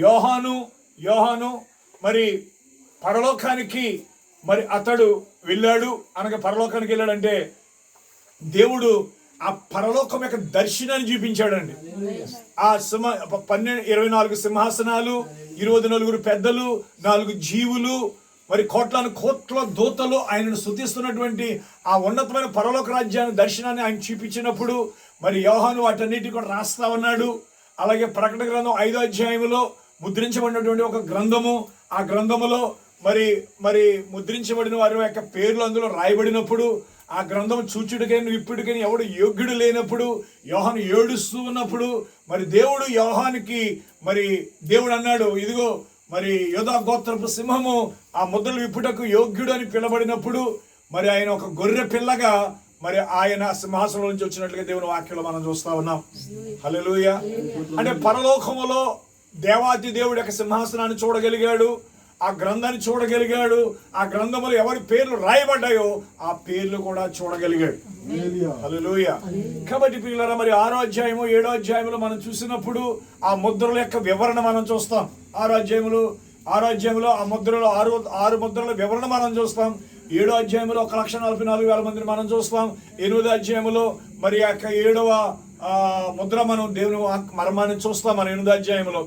యోహాను మరి పరలోకానికి మరి అతడు వెళ్ళాడు. అనగా పరలోకానికి వెళ్ళాడంటే దేవుడు ఆ పరలోకం యొక్క దర్శనాన్ని చూపించాడండి. ఆ 24 సింహాసనాలు, 24 పెద్దలు, 4 జీవులు, మరి కోట్ల దూతలు ఆయనను స్తుతిస్తున్నటువంటి ఆ ఉన్నతమైన పరలోక రాజ్యాన్ని దర్శనాన్ని ఆయన చూపించినప్పుడు మరి యోహాను వాటన్నిటి కూడా రాస్తా ఉన్నాడు. అలాగే ప్రకటన గ్రంథం 5వ అధ్యాయంలో ముద్రించబడినటువంటి ఒక గ్రంథము, ఆ గ్రంథములో మరి ముద్రించబడిన వారి యొక్క పేర్లు అందులో రాయబడినప్పుడు ఆ గ్రంథం చూచుడికైనా విప్పుడికైనా ఎవడు యోగ్యుడు లేనప్పుడు యోహాను ఏడుస్తూ ఉన్నప్పుడు మరి దేవుడు యోహానుకి మరి దేవుడు అన్నాడు, ఇదిగో మరి యోధా గోత్రపు సింహము ఆ ముద్రలు విప్పుటకు యోగ్యుడు అని పిలబడినప్పుడు మరి ఆయన ఒక గొర్రె పిల్లగా మరి ఆయన సింహాసనం నుంచి వచ్చినట్లుగా దేవుని వాక్యంలో మనం చూస్తా ఉన్నాం. హల్లెలూయా. అంటే పరలోకములో దేవాతి దేవుడు యొక్క సింహాసనాన్ని చూడగలిగాడు, ఆ గ్రంథాన్ని చూడగలిగాడు, ఆ గ్రంథములో ఎవరి పేర్లు రాయబడ్డాయో ఆ పేర్లు కూడా చూడగలిగాడు. హల్లెలూయా. కాబట్టి పిల్లరా, మరి 6వ అధ్యాయము 7వ అధ్యాయంలో మనం చూసినప్పుడు ఆ ముద్రల యొక్క వివరణ మనం చూస్తాం. 6వ అధ్యాయంలో ఆ ముద్రలు 6 ముద్రల వివరణ మనం చూస్తాం. 7వ అధ్యాయంలో 1,44,000 మందిని మనం చూస్తాం. 8వ అధ్యాయంలో మరి ఆ 7వ ముద్ర మనం దేవుని మర్మాన్ని చూస్తాం మన 8వ అధ్యాయంలో.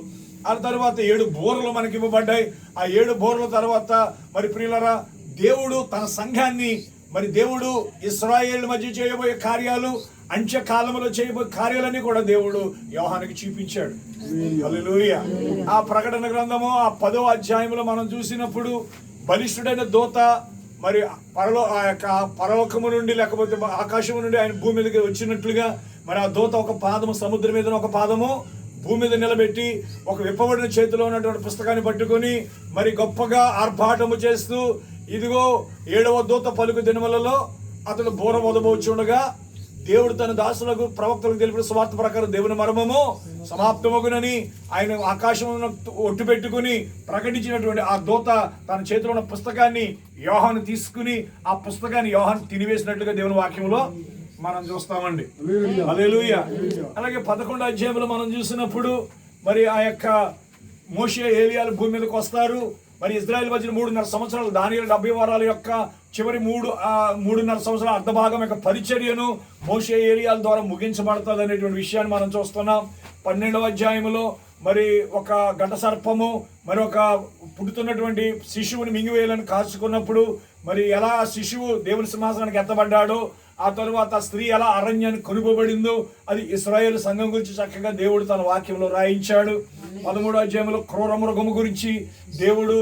ఆ తర్వాత 7 బూరలు మనకి ఇవ్వబడ్డాయి. ఆ 7 బూరల తర్వాత మరి ప్రియులరా, దేవుడు తన సంఘాన్ని మరి దేవుడు ఇశ్రాయేలు మధ్య చేయబోయే కార్యాలు, అంత్యకాలంలో చేయబోయే కార్యాలన్నీ కూడా దేవుడు యోహానుకి చూపించాడు. హల్లెలూయా. ఆ ప్రకటన గ్రంథము ఆ 10వ అధ్యాయంలో మనం చూసినప్పుడు బలిష్ఠుడైన దూత మరి ఆ యొక్క పరలోకము నుండి లేకపోతే ఆకాశము నుండి ఆయన భూమి మీదకి వచ్చినట్లుగా మరి ఆ దూత ఒక పాదము సముద్రం మీద, ఒక పాదము భూమి మీద నిలబెట్టి ఒక విప్పబడిన చేతిలో ఉన్నటువంటి పుస్తకాన్ని పట్టుకొని మరి గొప్పగా ఆర్భాటము చేస్తూ, ఇదిగో 7వ దూత పలుకు దినములలో అతడు బూర మొదబోచుండగా దేవుడు తన దాసులకు ప్రవక్తలకు తెలిపిన స్వార్థ ప్రకారం దేవుని మర్మము సమాప్తమగునని ఆయన ఆకాశం ఒట్టు పెట్టుకుని ప్రకటించినటువంటి ఆ దూత తన చేతిలో ఉన్న పుస్తకాన్ని యోహాను తీసుకుని ఆ పుస్తకాన్ని యోహాను తినివేసినట్లుగా దేవుని వాక్యంలో మనం చూస్తామండి. హల్లెలూయా. అలాగే 11వ అధ్యాయంలో మనం చూసినప్పుడు మరి ఆ యొక్క మోషే, ఏలియాలు భూమి మీదకి వస్తారు. మరి ఇజ్రాయెల్ మధ్యన 3.5 సంవత్సరాలు దానియేలు 70 వారాల యొక్క చివరి 3.5 సంవత్సరాల అర్ధభాగం యొక్క పరిచర్యను మోషే ఏలియాల ద్వారా ముగించబడుతుంది అనేటువంటి విషయాన్ని మనం చూస్తున్నాం. 12వ అధ్యాయంలో మరి ఒక ఘట సర్పము మరి ఒక పుడుతున్నటువంటి శిశువుని మింగివేయాలని కాచుకున్నప్పుడు మరి ఎలా ఆ శిశువు దేవుని సింహాసనానికి ఎత్తబడ్డాడో, ఆ తరువాత స్త్రీ ఎలా అరణ్యాన్ని కొనుగోబడిందో అది ఇశ్రాయేలు సంఘం గురించి చక్కగా దేవుడు తన వాక్యంలో రాయించాడు. 13వ అధ్యాయంలో క్రూర మృగము గురించి దేవుడు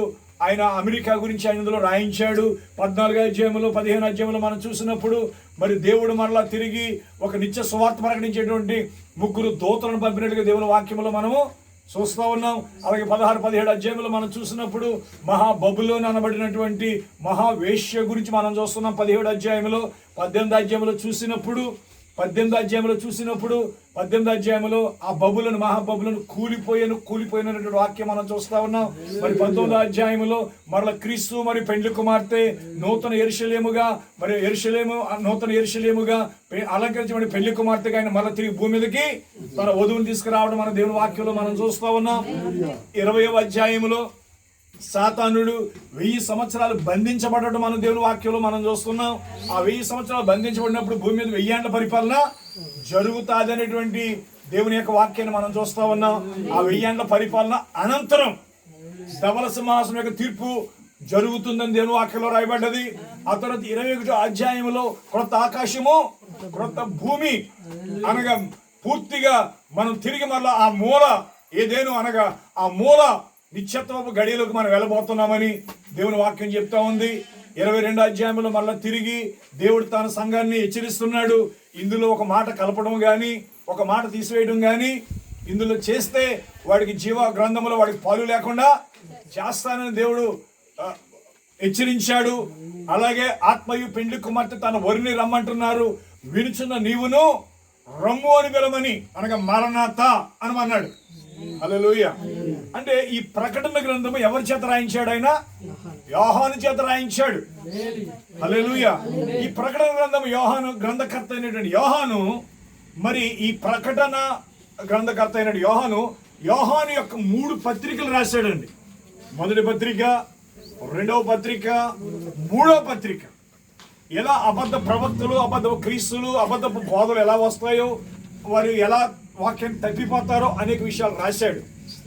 ఆయన అమెరికా గురించి ఆయన ఇందులో రాయించాడు. 14వ అధ్యాయంలో 15వ అధ్యాయంలో మనం చూసినప్పుడు మరి దేవుడు మరలా తిరిగి ఒక నిత్య సువార్త ప్రకటించేటువంటి 3 దూతలను పంపినట్టుగా దేవుని వాక్యంలో మనము చూస్తూ ఉన్నాం. అలాగే 16, 17 అధ్యాయంలో మనం చూసినప్పుడు మహాబబులోను అనబడినటువంటి మహావేశ్య గురించి మనం చూస్తున్నాం 17 అధ్యాయంలో. 18వ అధ్యాయంలో చూసినప్పుడు 18వ అధ్యాయంలో ఆ బబులను మహాబబులను కూలిపోయినటువంటి వాక్యం మనం చూస్తా ఉన్నాం. మరి 19వ అధ్యాయంలో మరల క్రీస్తు మరి పెండ్లి కుమార్తె నూతన యెరూషలేముగా అలంకరించబడి పెళ్లి కుమార్తెగా ఆయన మరల తిరిగి భూమి మీదకి తన వధువుని తీసుకురావడం మన దేవుని వాక్యంలో మనం చూస్తా ఉన్నాం. 20వ అధ్యాయంలో సాతానుడు 1000 సంవత్సరాలు బంధించబడటం మన దేవుని వాక్యంలో మనం చూస్తున్నాం. ఆ 1000 సంవత్సరాలు బంధించబడినప్పుడు భూమి మీద 1000 ఏళ్ల పరిపాలన జరుగుతాది అనేటువంటి దేవుని యొక్క వాక్యాన్ని మనం చూస్తా ఉన్నాం. ఆ 1000 ఏళ్ల పరిపాలన అనంతరం ధవల సింహాసనం యొక్క తీర్పు జరుగుతుందని దేవుని వాక్యంలో రాయబడ్డది. ఆ తర్వాత 21వ అధ్యాయంలో క్రొత్త ఆకాశము క్రొత్త భూమి అనగా పూర్తిగా మనం తిరిగి మరలా ఆ మూల ఏదేను అనగా ఆ మూల నిత్యత్వపు గడియలోకి మనం వెళ్ళబోతున్నామని దేవుని వాక్యం చెప్తా ఉంది. 22వ అధ్యాయంలో మళ్ళీ తిరిగి దేవుడు తన సంఘాన్ని హెచ్చరిస్తున్నాడు. ఇందులో ఒక మాట కలపడం కానీ ఒక మాట తీసివేయడం కానీ ఇందులో చేస్తే వాడికి జీవ గ్రంథంలో వాడికి పాలు లేకుండా చేస్తానని దేవుడు హెచ్చరించాడు. అలాగే ఆత్మయు పెండ్లి కుమార్తె తన వరిని రమ్మంటున్నారు, వినుచున్న నీవును రమ్ము అని పిలమని అనగా మరణాత అని అన్నాడు. హల్లెలూయా. అంటే ఈ ప్రకటన గ్రంథము ఎవరి చేత రాయించాడు? ఆయన యోహాను చేత రాయించాడు. హల్లెలూయా. ఈ ప్రకటన గ్రంథం యోహాను గ్రంథకర్త అయినటువంటి యోహాను మరి ఈ ప్రకటన గ్రంథకర్త అయిన యోహాను యొక్క 3 పత్రికలు రాశాడండి. మొదటి పత్రిక, 2వ పత్రిక, 3వ పత్రిక. ఎలా అబద్ధ ప్రవక్తలు, అబద్ధ క్రీస్తులు, అబద్ధపు బోధలు ఎలా వస్తాయో, వారు ఎలా వాక్యాన్ని తప్పిపోతారో అనేక విషయాలు రాశాడు.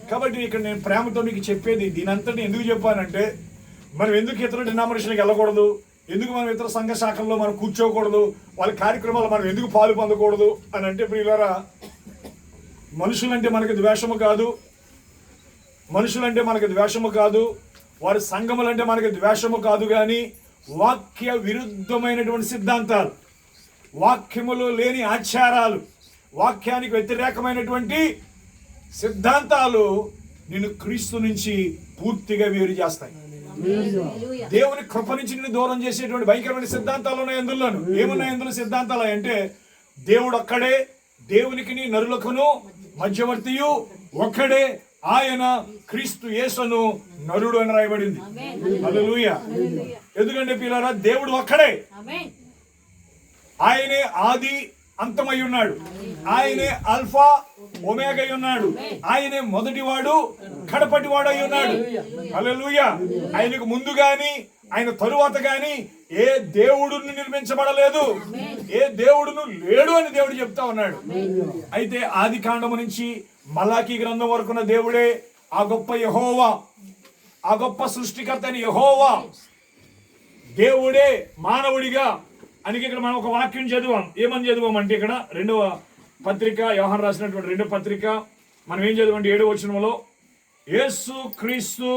కాబట్టి ఇక్కడ నేను ప్రేమతో మీకు చెప్పేది దీనంతటిని ఎందుకు చెప్పానంటే, మనం ఎందుకు ఇతర డినామినేషన్కి వెళ్ళకూడదు, ఎందుకు మనం ఇతర సంఘ శాఖల్లో మనం కూర్చోకూడదు, వాళ్ళ కార్యక్రమాలు మనం ఎందుకు పాలు పొందకూడదు అని అంటే, ప్రియులారా, మనుషులంటే మనకి ద్వేషము కాదు, వారి సంఘములంటే మనకి ద్వేషము కాదు, కానీ వాక్య విరుద్ధమైనటువంటి సిద్ధాంతాలు, వాక్యములు లేని ఆచారాలు, వాక్యానికి వ్యతిరేకమైనటువంటి సిద్ధాంతాలు నిన్ను క్రీస్తు నుంచి పూర్తిగా వేరు చేస్తాయి. దేవుని కృప నుంచి నిన్ను దూరం చేసేటువంటి భయంకరమైన సిద్ధాంతాలు ఉన్నాయి అందులోను. ఏమున్నాయి అందులో సిద్ధాంతాలు అంటే, దేవుడు ఒక్కడే, దేవునికి నరులకును మధ్యవర్తియు ఒక్కడే, ఆయన క్రీస్తు యేసును నరుడు అని రాయబడింది. హల్లెలూయా. ఎందుకంటే పిల్లరా, దేవుడు ఒక్కడే, ఆయనే ఆది అంతమై ఉన్నాడు, ఆయనే అల్ఫా ఒమేగా అయి ఉన్నాడు, ఆయనే మొదటివాడు కడపటివాడు అయి ఉన్నాడు. హల్లెలూయా. ఆయనకు ముందు గాని ఆయన తరువాత గాని ఏ దేవుడును నిర్మించబడలేదు, ఏ దేవుడును లేడు అని దేవుడు చెప్తా ఉన్నాడు. అయితే ఆది కాండము నుంచి మలాకీ గ్రంథం వరకున్న దేవుడే ఆ గొప్ప యెహోవా, ఆ గొప్ప సృష్టికర్త అయిన యెహోవా దేవుడే మానవుడిగా అని ఇక్కడ మనం ఒక వాక్యం చదివాం. ఏమని చదివాం అంటే, ఇక్కడ 2వ పత్రిక, యోహాను రాసినటువంటి 2వ పత్రిక మనం ఏం చదివామంటే 7వ వచనంలో, యేసు క్రీస్తు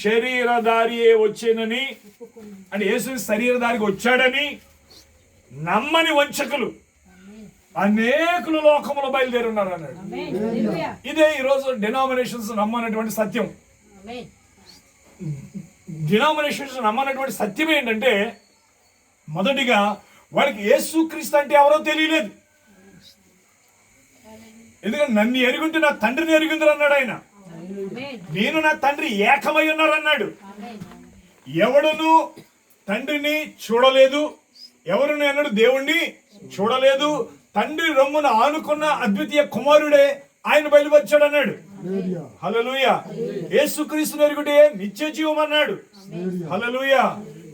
శరీరధారియే వచ్చేనని, అంటే యేసు శరీరధారికి వచ్చాడని నమ్మని వంచకులు అనేకులు లోకములో బయలుదేరి ఉన్నారు అన్నాడు. ఇదే ఈరోజు డినామినేషన్స్ నమ్మనటువంటి సత్యం. డినామినేషన్స్ నమ్మనటువంటి సత్యం ఏంటంటే, మొదటిగా వాడికి యేసు క్రీస్తు అంటే ఎవరో తెలియలేదు. ఎందుకంటే నన్ను ఎరుగుంటే నా తండ్రిని ఎరుగుంది అన్నాడు ఆయన. నేను నా తండ్రి ఏకమై ఉన్నారన్నాడు. ఎవడును తండ్రిని చూడలేదు, ఎవరును అన్నాడు దేవుణ్ణి చూడలేదు, తండ్రి రొమ్మును ఆనుకున్న అద్వితీయ కుమారుడే ఆయన బయలువచ్చాడు అన్నాడు. హల్లెలూయా. యేసుక్రీస్తుని ఎరుగుటే నిత్య జీవం అన్నాడు. హల్లెలూయా.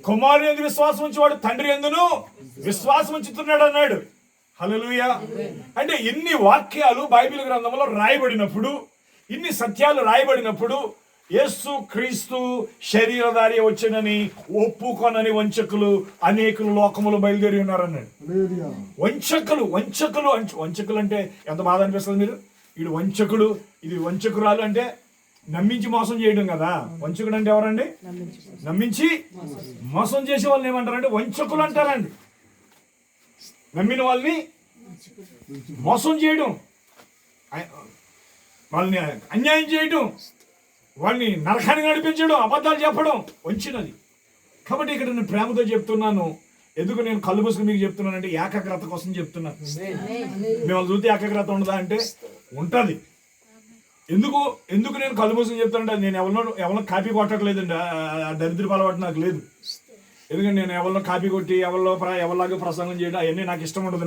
కుమారుని యందు విశ్వాసం ఉంచేవాడు తండ్రి యందును విశ్వాసం ఉంచుతున్నాడు అన్నాడు. హల్లెలూయా. అంటే ఇన్ని వాక్యాలు బైబిల్ గ్రంథంలో రాయబడినప్పుడు, ఇన్ని సత్యాలు రాయబడినప్పుడు యేసు క్రీస్తు శరీరధారి వచ్చానని ఒప్పుకొనని వంచకులు అనేకులు లోకములు బయలుదేరి ఉన్నారన్నాడు. వంచకులు అంటే ఎంత బాధ అనిపిస్తుంది మీరు? వీడు వంచకుడు, ఇది వంచకురాలు అంటే నమ్మించి మోసం చేయడం కదా. వంచకుడు అంటే ఎవరండి? నమ్మించి మోసం చేసే వాళ్ళని ఏమంటారంటే వంచకులు అంటారండి. నమ్మిన వాళ్ళని మోసం చేయడం, వాళ్ళని అన్యాయం చేయడం, వాళ్ళని నరకానికి నడిపించడం, అబద్ధాలు చెప్పడం వంచినది. కాబట్టి ఇక్కడ నేను ప్రేమతో చెప్తున్నాను. ఎందుకు నేను కళ్ళు మూసుకుని మీకు చెప్తున్నానంటే ఏకాగ్రత కోసం చెప్తున్నాను. మిమ్మల్ని చూస్తే ఏకాగ్రత ఉండదా అంటే ఉంటుంది. ఎందుకు నేను కళ్ళు మూసుకుని చెప్తానంటే నేను ఎవరినో కాపీ కొట్టట్లేదండి. ఆ దరిద్రపు అలవాటు నాకు లేదు. ఎందుకంటే నేను ఎవరినో కాపీ కొట్టి ఎవరిలాగా ప్రసంగం చేయడం అవన్నీ నాకు ఇష్టం ఉండదు.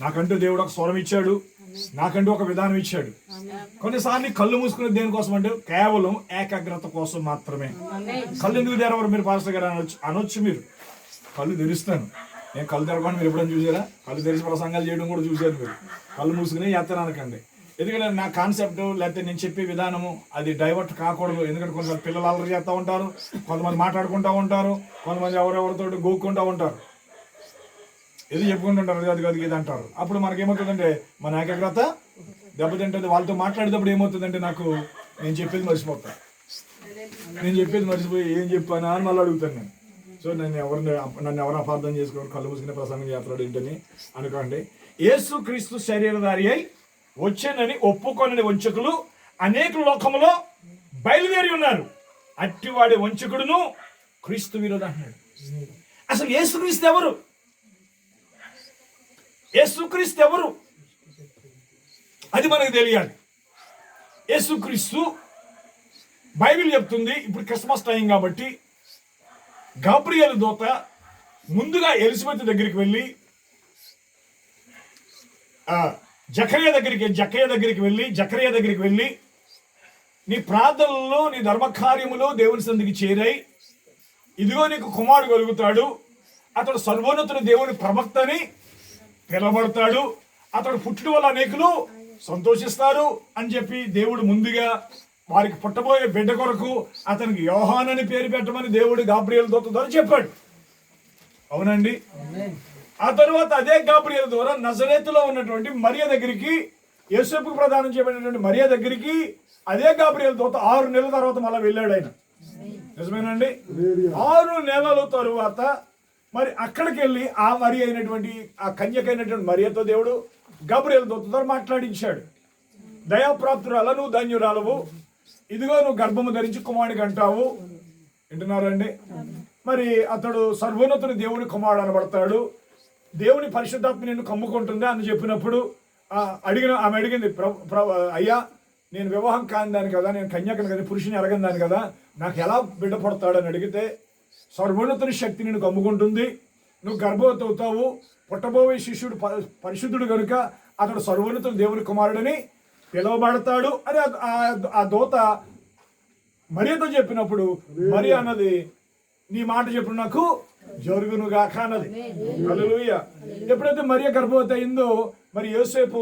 నాకంటూ దేవుడు ఒక స్వరం ఇచ్చాడు, నాకంటూ ఒక విధానం ఇచ్చాడు. కొన్నిసార్లు కళ్ళు మూసుకునే దేనికోసం అంటే కేవలం ఏకాగ్రత కోసం మాత్రమే. కళ్ళు ఎందుకు తెరవరు మీరు పాస్టర్ గారు అనొచ్చు. మీరు కళ్ళు తెరుస్తాను, నేను కళ్ళు తెరవకుండా మీరు ఎప్పుడైనా చూసారా? కళ్ళు తెరిచి ప్రసంగాలు చేయడం కూడా చూశారు మీరు. కళ్ళు మూసుకుని ఎత్తను అనకండి. ఎందుకంటే నా కాన్సెప్ట్ లేకపోతే నేను చెప్పే విధానము అది డైవర్ట్ కాకూడదు. ఎందుకంటే కొంతమంది పిల్లలు అల్లరి చేస్తూ ఉంటారు, కొంతమంది మాట్లాడుకుంటూ ఉంటారు, కొంతమంది ఎవరెవరితో గోక్కుంటూ ఉంటారు, ఏదో చెప్పుకుంటుంటారు, అది ఇది అంటారు. అప్పుడు మనకేమవుతుందంటే మన ఏకాగ్రత దెబ్బతింటుంది. వాళ్ళతో మాట్లాడేటప్పుడు ఏమవుతుందంటే నేను చెప్పేది మర్చిపోతాను. నేను చెప్పేది మర్చిపోయి ఏం చెప్పానా అని మళ్ళీ అడుగుతాను నేను. సో నన్ను ఎవరు అపార్థం చేసుకోరు, కళ్ళు మూసుకునే ప్రసంగం చేస్తున్నాడు ఏంటని అనుకోండి. యేసు క్రీస్తు శరీరధారి అయి వచ్చానని ఒప్పుకొనని వంచకులు అనేక లోకములో బయలుదేరి ఉన్నారు. అట్టివాడి వంచకుడును క్రీస్తు విరోధి అంటున్నాడు. అసలు యేసుక్రీస్తు ఎవరు? యేసుక్రీస్తు ఎవరు అది మనకు తెలియాలి. యేసుక్రీస్తు బైబిల్ చెప్తుంది. ఇప్పుడు క్రిస్మస్ టైం కాబట్టి గాబ్రియేలు దూత ముందుగా ఎలిజబెత్ దగ్గరికి వెళ్ళి జకరియా దగ్గరికి వెళ్ళి నీ ప్రార్థనలో నీ ధర్మకార్యములో దేవుని సంధికి చేరాయి, ఇదిగో నీకు కుమారుడు కలుగుతాడు, అతడు సర్వోన్నతుడు దేవుని ప్రవక్త అని పిలవబడతాడు, అతడు పుట్టడం వల్ల అనేకులు సంతోషిస్తారు అని చెప్పి దేవుడు ముందుగా వారికి పుట్టబోయే బిడ్డ కొరకు అతనికి యోహాను అని పేరు పెట్టమని దేవుడు గాబ్రియేలు దూత ద్వారా చెప్పాడు. అవునండి. ఆ తర్వాత అదే గాబ్రియేలు ద్వారా నజరేతులో ఉన్నటువంటి మరియ దగ్గరికి, యేసేపుకు ప్రదానం చేయబడినటువంటి మరియ దగ్గరికి అదే గాబ్రియేలు దూత 6 నెలల తర్వాత మళ్ళీ వెళ్ళాడు ఆయన. నిజమేనండి. 6 నెలల తరువాత మరి అక్కడికి వెళ్ళి ఆ మరి అయినటువంటి ఆ కన్యకైనటువంటి మరియతో దేవుడు గాబ్రియేలు దూత ద్వారా మాట్లాడించాడు. దయాప్రాప్తురాల నువ్వు ధన్యురాలవు, ఇదిగో నువ్వు గర్భము ధరించి కుమారుడికి అంటావు. వింటున్నారండి. మరి అతడు సర్వోన్నతుని దేవుని కుమారుడు అనబడతాడు, దేవుని పరిశుద్ధాత్మ నిన్ను కమ్ముకుంటుంది అని చెప్పినప్పుడు ఆమె అడిగింది, అయ్యా నేను వివాహం కాని దాని కదా, నేను కన్యాకని కదా, పురుషుని ఎరగని దాని కదా, నాకు ఎలా బిడ్డ పడతాడని అడిగితే సర్వోన్నతుని శక్తి నిన్ను కమ్ముకుంటుంది, నువ్వు గర్భవతి అవుతావు, పుట్టబోయే శిష్యుడు పరిశుద్ధుడు కనుక అతడు సర్వోన్నతుని దేవుని కుమారుడని పిలువబడతాడు అని ఆ దూత మరియతో చెప్పినప్పుడు మరి అన్నది, నీ మాట చెప్పిన నాకు జరుగునుగాక అన్నది. హల్లెలూయా. ఎప్పుడైతే మరియ గర్భవతి అయిందో మరి యోసేపు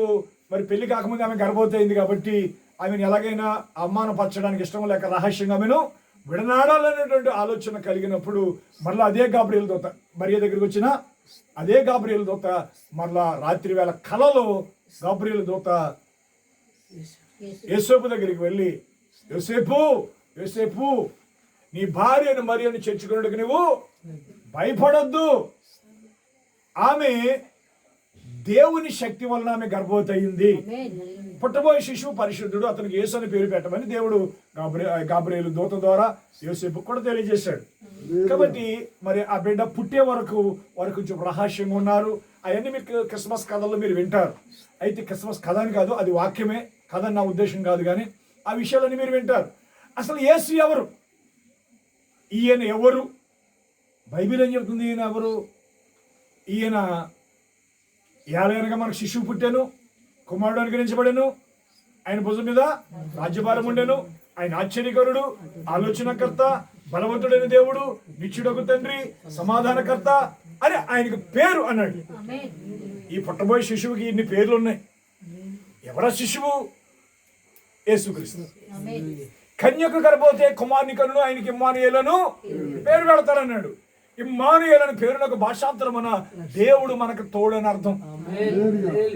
మరి పెళ్లి కాకముందు ఆమె గర్భవతి అయింది కాబట్టి ఆమెను ఎలాగైనా అవమానపరచడానికి ఇష్టం లేక రహస్యంగా ఆమెను విడనాడాలనేటువంటి ఆలోచన కలిగినప్పుడు మరలా అదే గాబ్రియేలు దూత మరియ దగ్గరికి వచ్చిన అదే గాబ్రియేలు దూత మరలా రాత్రి వేళ కలలో గాబ్రియేలు దూత యోసేపు దగ్గరికి వెళ్ళి, యోసేపు నీ భార్యను మరియను చేర్చుకున్నట్టుకు నువ్వు భయపడొద్దు, ఆమె దేవుని శక్తి వలన ఆమె గర్భవతి అయింది, పుట్టబోయే శిశువు పరిశుద్ధుడు, అతనికి యేసు అని పేరు పెట్టమని దేవుడు గాబ్రియేలు దూత ద్వారా యోసేపు కూడా తెలియజేశాడు. కాబట్టి మరి ఆ బిడ్డ పుట్టే వరకు వారు కొంచెం రహస్యంగా ఉన్నారు. అవన్నీ మీకు క్రిస్మస్ కథల్లో మీరు వింటారు. అయితే క్రిస్మస్ కథ అని కాదు, అది వాక్యమే, కథ నా ఉద్దేశం కాదు, కానీ ఆ విషయాలన్నీ మీరు వింటారు. అసలు యేసు ఎవరు? ఈయన ఎవరు? బైబిల్ ఏం చెప్తుంది? ఈయన ఎవరు? ఈయన ఏలైనగా మనకు శిశువు పుట్టాను, కుమారుడు అనుగ్రహించబడాను, ఆయన భుజం మీద రాజ్యభారం ఉండెను, ఆయన ఆశ్చర్యకరుడు, ఆలోచనకర్త, బలవంతుడైన దేవుడు, నిత్యుడగు తండ్రి, సమాధానకర్త అని ఆయనకు పేరు అన్నాడు. ఈ పుట్టబోయే శిశువుకి ఇన్ని పేర్లు ఉన్నాయి. ఎవరా శిశువు? యేసుక్రీస్తు. కన్యకు గర్భవతి కుమారుని కనును ఆయనకి ఇమ్మానుయేలను పేరు పెడతారన్నాడు. ఇమ్మానుయేలు అనే పేరునకు భాషాంతరమున దేవుడు మనకు తోడని అర్థం.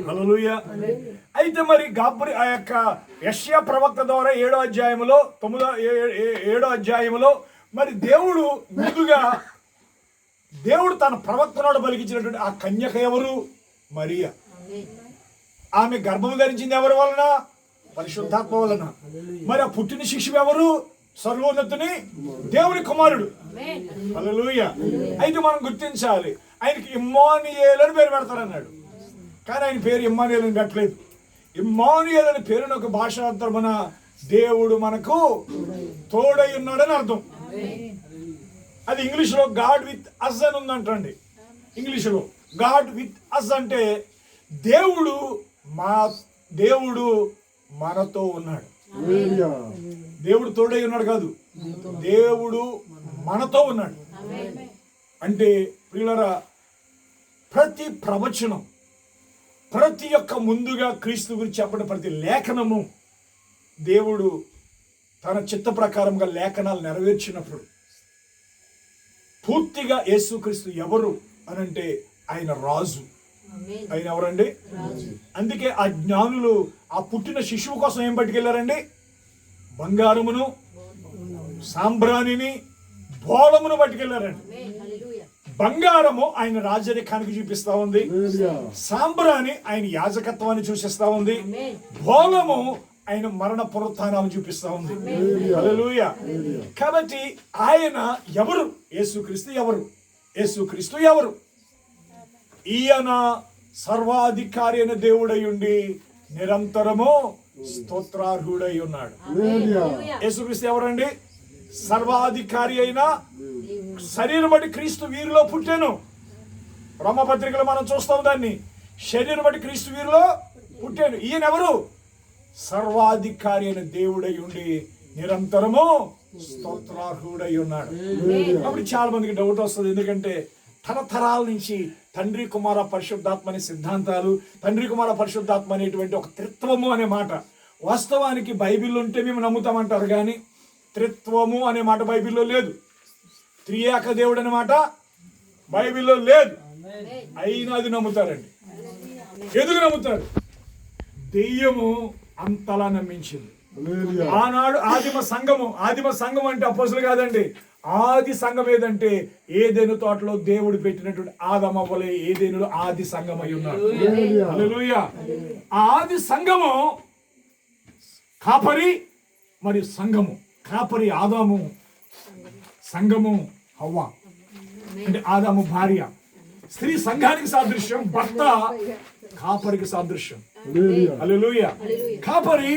హల్లెలూయా. అయితే మరి గాబ్రి ఆ యొక్క యెషయా ప్రవక్త ద్వారా 7వ అధ్యాయములో 7వ అధ్యాయములో మరి దేవుడు ముందుగా దేవుడు తన ప్రవక్తనాడు పలికించినటువంటి ఆ కన్యక ఎవరు? మరియా. ఆమె గర్భము ధరించింది ఎవరి వలన? పరిశుద్ధాత్మ వలన. మరి ఆ పుట్టిన శిశువు ఎవరు? సర్వోన్నతుని దేవుని కుమారుడు. హల్లెలూయా. అయితే మనం గుర్తించాలి, ఆయనకి ఇమ్మానుయేలు అని పేరు పెడతారన్నాడు. కానీ ఆయన పేరు ఇమ్మానుయేలు అని పెట్టలేదు. ఇమ్మానుయేలు అనే పేరును ఒక భాషాంతరమున దేవుడు మనకు తోడై ఉన్నాడని అర్థం. అది ఇంగ్లీష్లో గాడ్ విత్ అస్ అని ఉందంటండి. ఇంగ్లీష్లో గాడ్ విత్ అస్ అంటే దేవుడు మనతో ఉన్నాడు. దేవుడు తోడై ఉన్నాడు కాదు, దేవుడు మనతో ఉన్నాడు. అంటే ప్రియులారా, ప్రతి ప్రవచనం, ప్రతి ఒక్క ముందుగా క్రీస్తు గురించి చెప్పిన ప్రతి లేఖనము దేవుడు తన చిత్త ప్రకారంగా లేఖనాలు నెరవేర్చినప్పుడు పూర్తిగా యేసుక్రీస్తు ఎవరు అనంటే ఆయన రాజు. ఆయన ఎవరండి? అందుకే ఆ జ్ఞానులు ఆ పుట్టిన శిశువు కోసం ఏం పట్టుకెళ్లారండి? బంగారమును, సాంబ్రాణిని, బోళమును పట్టుకెళ్లారండి. బంగారము ఆయన రాజరికానికి చూపిస్తా ఉంది, సాంబ్రాణి ఆయన యాజకత్వాన్ని సూచిస్తా ఉంది, బోళము ఆయన మరణ పునరుత్థానాలను చూపిస్తా ఉంది. హల్లెలూయా. కాబట్టి ఆయన ఎవరు? యేసుక్రీస్తు ఎవరు? యేసుక్రీస్తు ఎవరు? ఈయన సర్వాధికారి అయిన దేవుడై ఉండి నిరంతరము స్తోత్రార్హుడై ఉన్నాడు. యేసుక్రీస్తు ఎవరండి? సర్వాధికారి అయిన శరీరం బట్టి క్రీస్తు వీరిలో పుట్టాను. రోమపత్రికలో మనం చూస్తాం దాన్ని. శరీరం బట్టి క్రీస్తు వీరిలో పుట్టాను. ఈయన ఎవరు? సర్వాధికారి అయిన దేవుడై ఉండి నిరంతరము స్తోత్రార్హుడై ఉన్నాడు. అప్పుడు చాలా మందికి డౌట్ వస్తుంది. ఎందుకంటే తరతరాల నుంచి తండ్రి కుమార పరిశుద్ధాత్మ అనే సిద్ధాంతాలు, తండ్రి కుమార పరిశుద్ధాత్మ అనేటువంటి ఒక త్రిత్వము అనే మాట వాస్తవానికి బైబిల్లో ఉంటే మేము నమ్ముతామంటారు, కానీ త్రిత్వము అనే మాట బైబిల్లో లేదు. త్రియేక దేవుడు అనే మాట బైబిల్లో లేదు. అయినా అది నమ్ముతారండి. ఎందుకు నమ్ముతారు? దెయ్యము అంతలా నమ్మించింది. ఆనాడు ఆదిమ సంఘం అంటే అపోస్తులు కాదండి. ఆది సంఘం ఏదంటే ఏదెను తోటలో దేవుడు పెట్టినటువంటి ఆదమవ్వలే ఏదెనులో ఆది సంఘం అయి ఉన్నారు. హల్లెలూయా. ఆ ఆది సంఘము కాపరి మరియు సంఘము. కాపరి ఆదాము, సంఘము హవ్వ. అంటే ఆదాము భార్య. స్త్రీ సంఘానికి సాదృశ్యం, భర్త కాపరికి సాదృశ్యం. హల్లెలూయా. కాపరి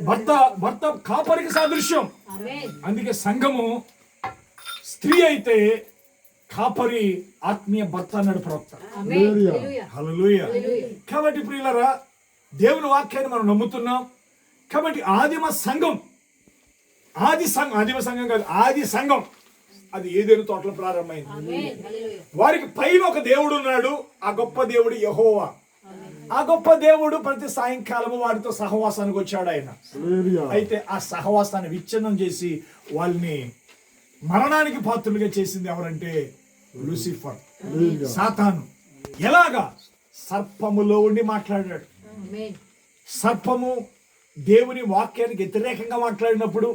భర్త కాపరికి సాదృశ్యం. అందుకే సంఘము స్త్రీ అయితే కాపరి ఆత్మీయ భర్త అన్నాడు ప్రవక్త. హల్లెలూయా. కాబట్టి ప్రియులారా, దేవుని వాక్యాన్ని మనం నమ్ముతున్నాం. కాబట్టి ఆదిమ సంఘం కాదు, ఆది సంఘం అది ఏదేను తోటలో ప్రారంభమైంది. వారికి పైన ఒక దేవుడు ఉన్నాడు. ఆ గొప్ప దేవుడు యెహోవా. ఆ గొప్ప దేవుడు ప్రతి సాయంకాలము వారితో సహవాసానికి వచ్చాడు ఆయన. అయితే ఆ సహవాసాన్ని విచ్ఛిన్నం చేసి వాళ్ళని మరణానికి పాత్రులుగా చేసింది ఎవరంటే లూసిఫర్, సాతాను. ఎలాగా? సర్పములో ఉండి మాట్లాడాడు. సర్పము దేవుని వాక్యానికి వ్యతిరేకంగా మాట్లాడినప్పుడు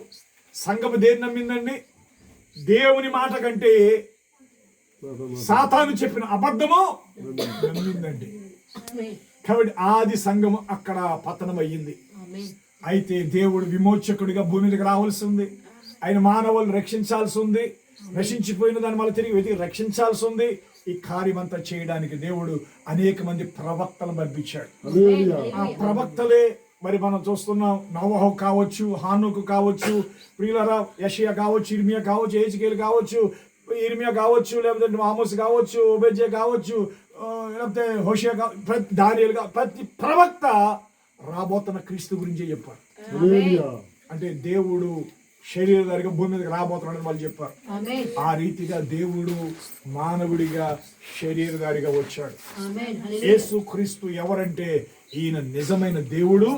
సంఘము దేన్ని నమ్మిందండి? దేవుని మాట కంటే సాతాను చెప్పిన అబద్ధము నమ్మిందండి. కాబట్టి ఆది సంఘము అక్కడ పతనం అయ్యింది. అయితే దేవుడు విమోచకుడిగా భూమి మీదకి రావాల్సి ఉంది. ఆయన మానవులను రక్షించాల్సి ఉంది. నశించిపోయిన దాన్ని మళ్ళీ తిరిగి వెతికి రక్షించాల్సి ఉంది. ఈ కార్యం అంతా చేయడానికి దేవుడు అనేక మంది ప్రవక్తలను పంపించాడు. ఆ ప్రవక్తలే మరి మనం చూస్తున్నాం. నోవహు కావచ్చు, హానోకు కావచ్చు, ప్రియులారా యెషయా కావచ్చు, ఇర్మియా కావచ్చు, హెజ్కేలు కావచ్చు, ఇర్మియా కావచ్చు, లేకపోతే ఆమోస్ కావచ్చు, ఓబేద్యా కావచ్చు, లేకపోతే హోషేయ కావచ్చు, దానియేలు, ప్రతి ప్రవక్త రాబోతున్న క్రీస్తు గురించే చెప్పారు. అంటే దేవుడు శరీరధారిగా భూమి మీదకి రాబోతున్నాడని వాళ్ళు చెప్పారు. ఆ రీతిగా దేవుడు మానవుడిగా శరీరధారిగా వచ్చాడు. యేసు క్రీస్తు ఎవరంటే ఈయన నిజమైన దేవుడు,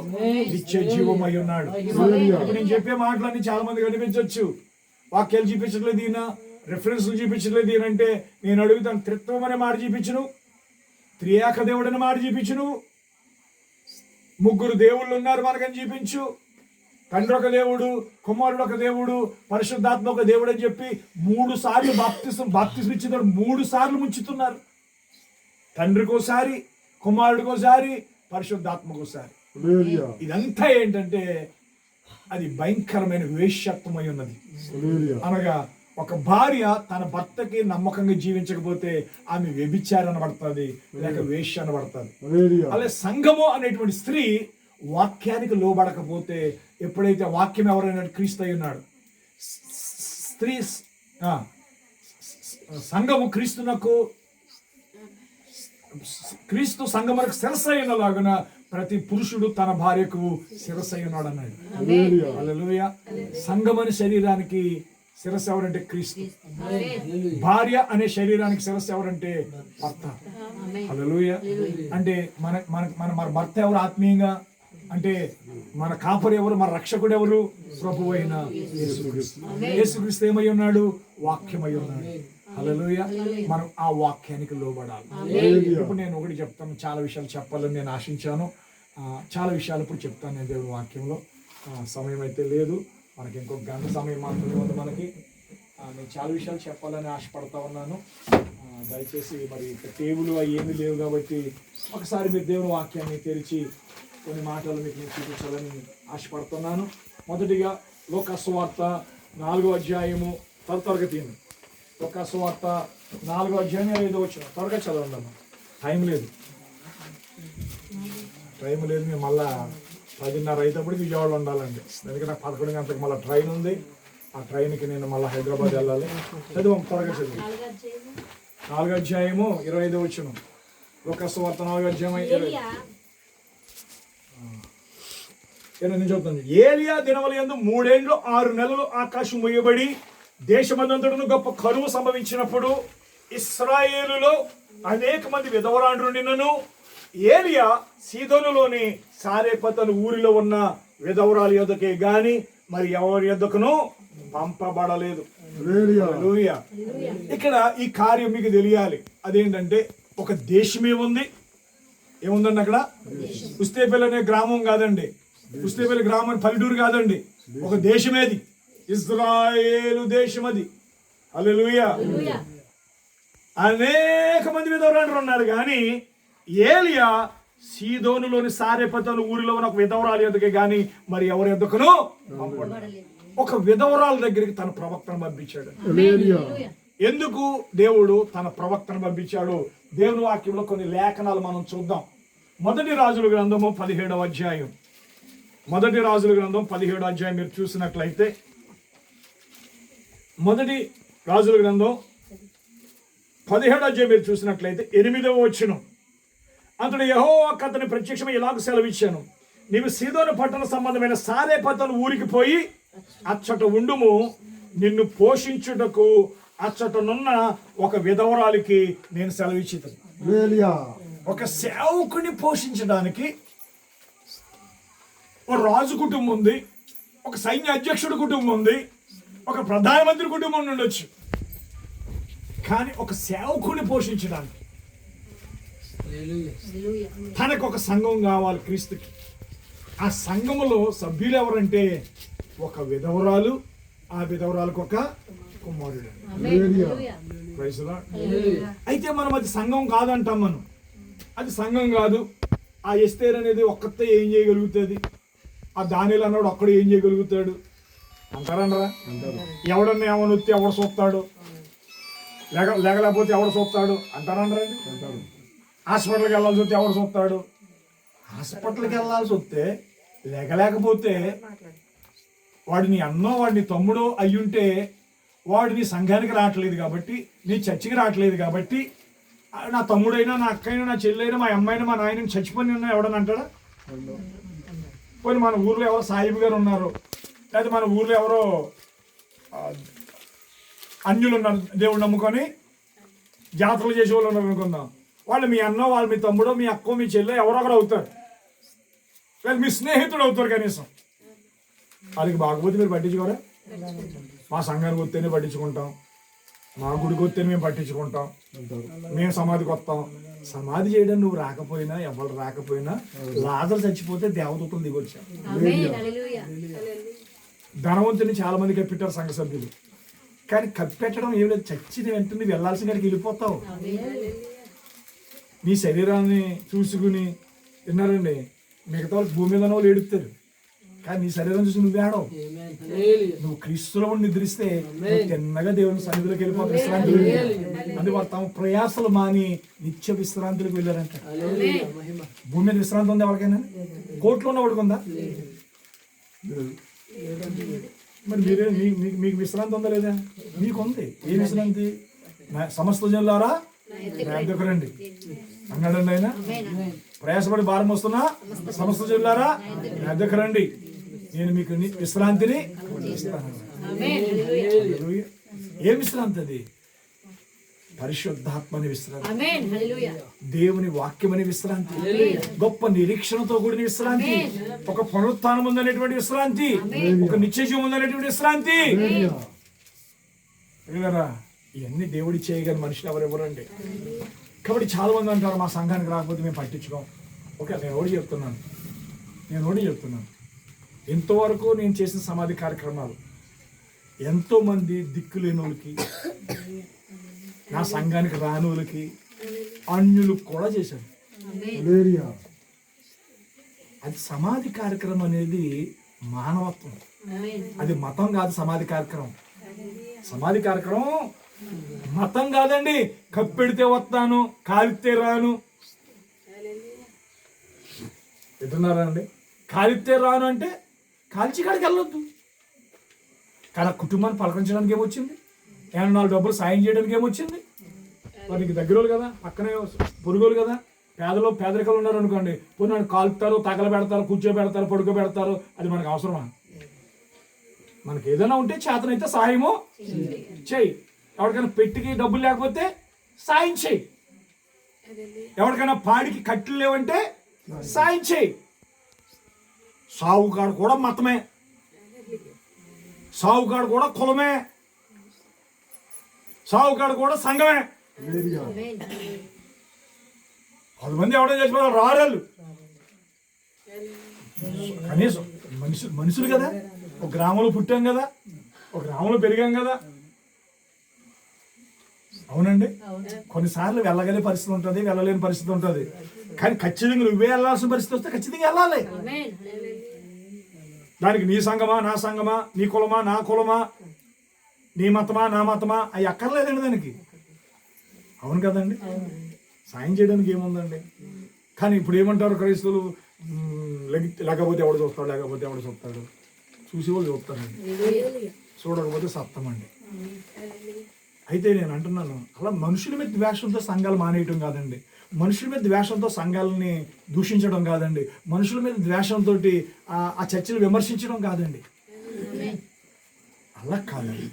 నిత్య జీవమై ఉన్నాడు. ఇప్పుడు నేను చెప్పే మాటలన్నీ చాలా మంది కనిపించవచ్చు, వాక్యాలు చూపించట్లేదు ఈయన, రెఫరెన్స్లు చూపించట్లేదు ఈయన అంటే నేను అడుగుతాను, త్రిత్వం అనే మాట చూపించును, త్రియేక దేవుడు అనే మాట చూపించును, ముగ్గురు దేవుళ్ళు ఉన్నారు మనకని చూపించు, తండ్రి ఒక దేవుడు, కుమారుడు ఒక దేవుడు, పరిశుద్ధాత్మ ఒక దేవుడు అని చెప్పి 3 సార్లు బాప్తిసం ఇచ్చిన 3 సార్లు ముంచుతున్నారు. తండ్రికోసారి, కుమారుడికోసారి, పరిశుద్ధాత్మకోసారి. ఇదంతా ఏంటంటే అది భయంకరమైన వేశ్యత్వమై ఉన్నది. అనగా ఒక భార్య తన భర్తకి నమ్మకంగా జీవించకపోతే ఆమె వ్యభిచారం పడుతుంది, లేక వేశ్య అనబడుతుంది. అలాగే సంఘము అనేటువంటి స్త్రీ వాక్యానికి లోబడకపోతే, ఎప్పుడైతే వాక్యం ఎవరైనా క్రీస్తు అయి ఉన్నాడు, స్త్రీ సంఘము క్రీస్తు సంఘమునకు శిరస్సు అయినలాగున ప్రతి పురుషుడు తన భార్యకు శిరస్సు అయి ఉన్నాడు అన్నాడు. హల్లెలూయా. సంఘమని శరీరానికి శిరస్సు ఎవరంటే క్రీస్తు, భార్య అనే శరీరానికి శిరస్సు ఎవరంటే భర్త. హల్లెలూయా. అంటే మన భర్త ఎవరు ఆత్మీయంగా అంటే మన కాపరి ఎవరు, మన రక్షకుడు ఎవరు? ప్రభువు అయిన యేసుక్రీస్తు. యేసుక్రీస్తు ఏమై ఉన్నాడు? వాక్యమై ఉన్నాడు. హల్లెలూయా. మనం ఆ వాక్యానికి లోబడాలి. ఇప్పుడు నేను ఒకటి చెప్తాను, చాలా విషయాలు చెప్పాలని నేను ఆశించాను, చాలా విషయాలు ఇప్పుడు చెప్తాను నేను దేవుడి వాక్యంలో. సమయం అయితే లేదు, మనకి ఇంకొక గంట సమయం మాత్రమే ఉంది మనకి. నేను చాలా విషయాలు చెప్పాలని ఆశపడతా ఉన్నాను. దయచేసి మరి టేబుల్ అవి ఏమీ లేవు కాబట్టి ఒకసారి మీరు దేవుని వాక్యాన్ని తెరిచి కొన్ని మాటలు మీకు నేను చూపించాలని ఆశపడుతున్నాను. మొదటిగా లూకా సువార్త 4వ అధ్యాయము, త్వరగా తీయండి. లూకా సువార్త 4వ అధ్యాయం 5వ వచనం త్వరగా చదవండి. టైం లేదు మేము మళ్ళా 10:30 అయినప్పటికి విజయవాడలో ఉండాలండి. ఎందుకంటే నాకు 11 గంటలకు మళ్ళీ ట్రైన్ ఉంది. ఆ ట్రైన్కి నేను మళ్ళీ హైదరాబాద్ వెళ్ళాలి. చదువు, త్వరగా చదువు. 4వ అధ్యాయము 25వ వచనం. లూకా సువార్త 4వ అధ్యాయం 20. నేను చెప్తాను. ఏలియా దినముల యందు 3 ఏళ్ళు 6 నెలలు ఆకాశం మూయబడి దేశమందంతటను గొప్ప కరువు సంభవించినప్పుడు ఇశ్రాయేలులో అనేక మంది విధవరాండ్రు నిన్నను ఏలియా సీదోనులోని సారేపతలు ఊరిలో ఉన్న విధవరాల యొద్దకే గాని మరి ఎవరి యొద్దకును పంపబడలేదు. హల్లెలూయా. ఇక్కడ ఈ కార్యం మీకు తెలియాలి. అదేంటంటే ఒక దేశమే ఉంది. ఏముందండి అక్కడ? ఉస్తేపల్లి అనే గ్రామం కాదండి, ఉస్తేపల్లి గ్రామం పల్లెటూరు కాదండి, ఒక దేశమేది, ఇశ్రాయేలు దేశం అది. హల్లెలూయా. అనేక మంది విధవరాండ్రు ఉన్నారు కానీ ఏలియా సీదోనులోని సారేపతలు ఊరిలో ఉన్న ఒక విధవరాలు ఎదుకే గాని మరి ఎవరి ఎదుకును ఒక విధవరాల దగ్గరికి తన ప్రవక్తను పంపించాడు. ఎందుకు దేవుడు తన ప్రవక్తను పంపించాడు? దేవుని వాక్యంలో కొన్ని లేఖనాలు మనం చూద్దాం. మొదటి రాజుల గ్రంథము 17వ అధ్యాయం. మొదటి రాజుల గ్రంథం 17వ అధ్యాయం మీరు చూసినట్లయితే, మొదటి రాజుల గ్రంథం 17వ అధ్యాయం మీరు చూసినట్లయితే 8వ వచనం. అతడు యెహోవాకు అతని ప్రత్యక్షమై ఇలాగ సెలవిచ్చాను, నీవు సీదోను పట్టణ సంబంధమైన సారేపతలు ఊరికి పోయి అచ్చట ఉండుము, నిన్ను పోషించుటకు అచ్చటనున్న ఒక విధవరాలికి నేను సెలవిచ్చేది. ఒక సేవకుని పోషించడానికి ఒక రాజు కుటుంబం ఉంది, ఒక సైన్య అధ్యక్షుడి కుటుంబం ఉంది, ఒక ప్రధానమంత్రి కుటుంబం ఉండొచ్చు, కానీ ఒక సేవకుని పోషించడానికి తనకు ఒక సంఘం కావాలి క్రీస్తుకి. ఆ సంఘములో సభ్యులు ఎవరంటే ఒక విధవరాలు, ఆ విధవరాలకు ఒక కుమారుడు. అయితే మనం అది సంఘం కాదంటాం. మనం అది సంఘం కాదు. ఆ ఎస్తేర్ అనేది ఒక్కతే ఏం చేయగలుగుతుంది? ఆ దానియేలు అన్నాడు ఒక్కడు ఏం చేయగలుగుతాడు అంటారనరా? ఎవడన్నా ఏమని వస్తే ఎవడు చూస్తాడు, లేకపోతే ఎవడు చూస్తాడు అంటారనరా? హాస్పిటల్కి వెళ్ళాల్సి వస్తే ఎవడు చూస్తాడు? హాస్పిటల్కి వెళ్ళాల్సి వస్తే లేకపోతే వాడు నీ అన్నో వాడు నీ తమ్ముడో అయ్యుంటే వాడు నీ సంఘానికి రావట్లేదు కాబట్టి, నీ చర్చికి రావట్లేదు కాబట్టి, నా తమ్ముడైనా నా అక్కైనా నా చెల్లైనా మా అమ్మాయినా మా నాయన చచ్చిపోయి ఉన్నా ఎవడని అంటాడా? పోనీ మన ఊర్లో ఎవరో సాయిబు గారు ఉన్నారు, లేదా మన ఊర్లో ఎవరో అన్యులు ఉన్నారు, దేవుడు నమ్ముకొని జాతరలు చేసే వాళ్ళు ఉన్నారు అనుకుందాం. వాళ్ళు మీ అన్న, వాళ్ళు మీ తమ్ముడు, మీ అక్క, మీ చెల్లె ఎవరో ఒకరు అవుతారు. వాళ్ళు మీ స్నేహితుడు అవుతారు కనీసం. వాళ్ళకి బాగపోతే మీరు పట్టించుకోరా? మా సంఘానికి వస్తేనే పట్టించుకుంటాం, మా గుడికి వస్తేనే మేము పట్టించుకుంటాం, మేము సమాధికి వస్తాం. సమాధి చేయడం నువ్వు రాకపోయినా, ఎవరు రాకపోయినా, లాజరు చచ్చిపోతే దేవదూతలు దిగొచ్చారు. ధనవంతుని చాలా మంది కప్పెట్టారు సంఘ సభ్యులు. కానీ కప్పెట్టడం ఏం లేదు, చచ్చిన వెంటనే వెళ్ళాల్సిన కాడికి వెళ్ళిపోతావు. నీ శరీరాన్ని చూసుకుని విన్నారండి, మిగతా వాళ్ళు భూమి మీద వాళ్ళు ఏడుస్తారు, కానీ నీ శరీరం చూసి నువ్వు ఏడవు. నువ్వు క్రీస్తులో నిద్రిస్తే తిన్నగా దేవుని సన్నిధిలోకి వెళ్ళిపోతావు, విశ్రాంతి. అందుకే వాళ్ళు తమ ప్రయాసలు మాని నిత్య విశ్రాంతిలోకి వెళ్ళారంట. భూమి మీద విశ్రాంతి ఉంది ఎవరికైనా? కోర్టులో ఉన్న వాడికి ఉందా? మరి మీరే మీకు విశ్రాంతి ఉందా లేదా? మీకు ఉంది. ఏ విశ్రాంతి? సమస్త జనులారా నా దగ్గరకు రండి అన్నాడండి ఆయన. ప్రయాసపడి భారం వస్తున్నా సమస్త జనులారా నా దగ్గరకు రండి, నేను మీకు విశ్రాంతిని ఇస్తాను. ఏ విశ్రాంతి అది? పరిశుద్ధాత్మని విశ్రాంతి, దేవుని వాక్యమని విశ్రాంతి, గొప్ప నిరీక్షణతో కూడిన విశ్రాంతి, ఒక పునరుత్థానం ఉందనేటువంటి విశ్రాంతి, ఒక నిత్యజీవం ఉందనేటువంటి విశ్రాంతి. ఇవన్నీ దేవుడి చేయగల మనుషులు ఎవరెవరండి? కాబట్టి చాలా మంది అంటారు మా సంఘానికి రాకపోతే మేము పట్టించుకోం. ఓకే, నేను ఒకటి చెప్తున్నాను, ఎంతవరకు నేను చేసిన సమాధి కార్యక్రమాలు ఎంతో మంది దిక్కులేని వాళ్ళకి, నా సంఘానికి రానులకి, అన్యులు కూడా చేశాను. అది సమాధి కార్యక్రమం అనేది మానవత్వం, అది మతం కాదు. సమాధి కార్యక్రమం మతం కాదండి. కప్పెడితే వస్తాను, కాలితే రాను. ఎదురున్నారా అండి? కాలితే రాను అంటే కాల్చి కాడికి వెళ్ళొద్దు. కానీ కుటుంబాన్ని పలకరించడానికి ఏమొచ్చింది? ఏమన్నా 4 డబ్బులు సాయం చేయడానికి ఏమొచ్చింది? వారికి దగ్గరోళ్ళు కదా, పక్కనే పొరుగులు కదా, పేదరికలు ఉన్నారు అనుకోండి, పోనీ నన్ను కాలుతారు, తగలబెడతారు, కూర్చోబెడతారు, పడుకోబెడతారు. అది మనకు అవసరమా? మనకి ఏదైనా ఉంటే చేతనైతే సహాయము చెయ్యి. ఎవరికైనా పెట్టికి డబ్బులు లేకపోతే సాయం చెయ్యి. ఎవరికైనా పాడికి కట్టెలు లేవంటే సాయం చెయ్యి. సావుకాడు కూడా మతమే, సావుకాడు కూడా కులమే, సావుకాడు కూడా సంఘమే. 10 మంది ఎవడో చచ్చిపోతారు, రారాళ్ళు. కనీసం మనుషులు కదా, ఒక గ్రామంలో పుట్టాం కదా, ఒక గ్రామంలో పెరిగాం కదా. అవునండి, కొన్నిసార్లు వెళ్ళగలే పరిస్థితి ఉంటుంది, వెళ్ళలేని పరిస్థితి ఉంటుంది. కానీ ఖచ్చితంగా నువ్వే వెళ్ళాల్సిన పరిస్థితి వస్తే ఖచ్చితంగా వెళ్ళాలి. దానికి నీ సంఘమా నా సంఘమా, నీ కులమా నా కులమా, నీ మతమా నా మతమా, అవి అక్కర్లేదండి దానికి. అవును కదండి, సాయం చేయడానికి ఏముందండి? కానీ ఇప్పుడు ఏమంటారు క్రైస్తవులు, లేకపోతే ఎవడు చూస్తాడు, చూసి వాళ్ళు చూస్తారండి, చూడకపోతే సత్తమండి. అయితే నేను అంటున్నాను, అలా మనుషుల మీద ద్వేషంతో సంఘాలు మానేయటం కాదండి, మనుషుల మీద ద్వేషంతో సంఘాలని దూషించడం కాదండి, మనుషుల మీద ద్వేషంతో ఆ చర్చలు విమర్శించడం కాదండి. అలా కాదండి,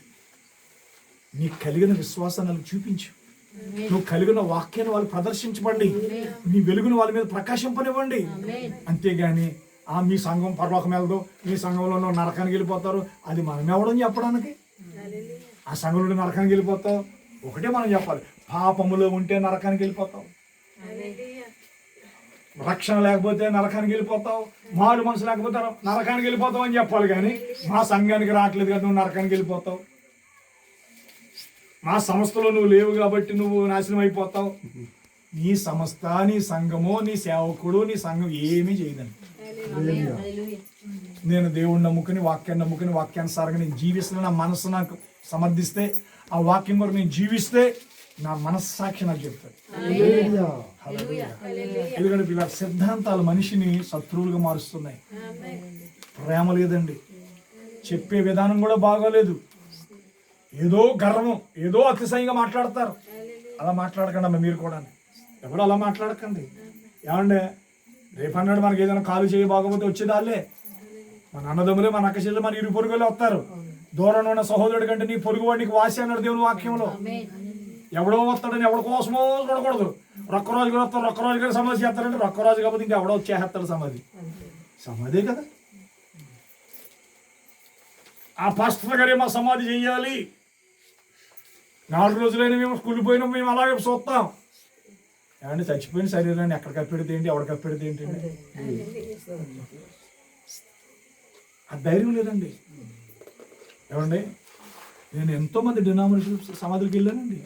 నీకు కలిగిన విశ్వాసాన్ని చూపించు, నువ్వు కలిగిన వాక్యాన్ని వాళ్ళు ప్రదర్శించబడి, నీ వెలుగును వాళ్ళ మీద ప్రకాశింపనివ్వండి. అంతేగాని మీ సంఘం పరలోకం వెళ్దాం, మీ సంఘంలో నరకానికి వెళ్ళిపోతారు, అది మనం ఎవడం చెప్పడానికి? ఆ సంఘంలో నరకానికి వెళ్ళిపోతావు, ఒకటే మనం చెప్పాలి, పాపములో ఉంటే నరకానికి వెళ్ళిపోతావు, రక్షణ లేకపోతే నరకానికి వెళ్ళిపోతావు, మారు మనసు లేకపోతే నరకానికి వెళ్ళిపోతావు అని చెప్పాలి. కానీ మా సంఘానికి రావట్లేదు కదా నువ్వు నరకానికి వెళ్ళిపోతావు, మా సంస్థలో నువ్వు లేవు కాబట్టి నువ్వు నాశనం అయిపోతావు. నీ సంస్థ, నీ సంఘము, నీ సేవకుడు, నీ సంఘం ఏమీ చేయదండి. నేను దేవుడిని నమ్ముకుని, వాక్యానుసారంగా నేను జీవిస్తున్నా, నా మనసు నాకు సమర్థిస్తే, ఆ వాక్యం కొరకు నేను జీవిస్తే నా మనస్సాక్షి నాకు చెప్తాడు. ఎందుకంటే ఇలా సిద్ధాంతాలు మనిషిని శత్రువులుగా మారుస్తున్నాయి. ప్రేమ లేదండి, చెప్పే విధానం కూడా బాగోలేదు, ఏదో గర్వం, ఏదో అతిశయంగా మాట్లాడతారు. అలా మాట్లాడకండి అమ్మ, మీరు కూడా ఎవరు అలా మాట్లాడకండి. ఏమండే రేపన్నాడు మనకి ఏదైనా కాలు చేయి బాగోపోతే వచ్చేదాళ్ళే, మన అన్నదమ్ములే, మన అక్క చెల్లెలు, మన ఇరు పొరుగులే వస్తారు. దూరంలో ఉన్న సహోదరుడి కంటే నీ పొరుగు వాడికి వాసి అన్నాడు దేవుని వాక్యంలో. ఎవడో వస్తాడని ఎవడ కోసమో చూడకూడదు. రొక్కరాజు గారు వస్తారు, రొక్కరాజు గారు సమాధి చేస్తారంటే రొక్కరాజు కాబట్టి ఇంకా ఎవడో వచ్చేస్తాడు సమాధి. సమాధే కదా. ఆ పాస్టర్ గారే మా సమాధి చెయ్యాలి, 4 రోజులైనా మేము స్కూల్కి పోయినా మేము అలాగే చూస్తాం. ఏమంటే చచ్చిపోయిన శరీరాన్ని ఎక్కడ కప్పెడితే ఏంటి, ఎవడ కప్పెడితే ఏంటండి? ఆ ధైర్యం లేదండి. ఏమండి, నేను ఎంతోమంది డినామినేషన్ సమాధులకి వెళ్ళానండి.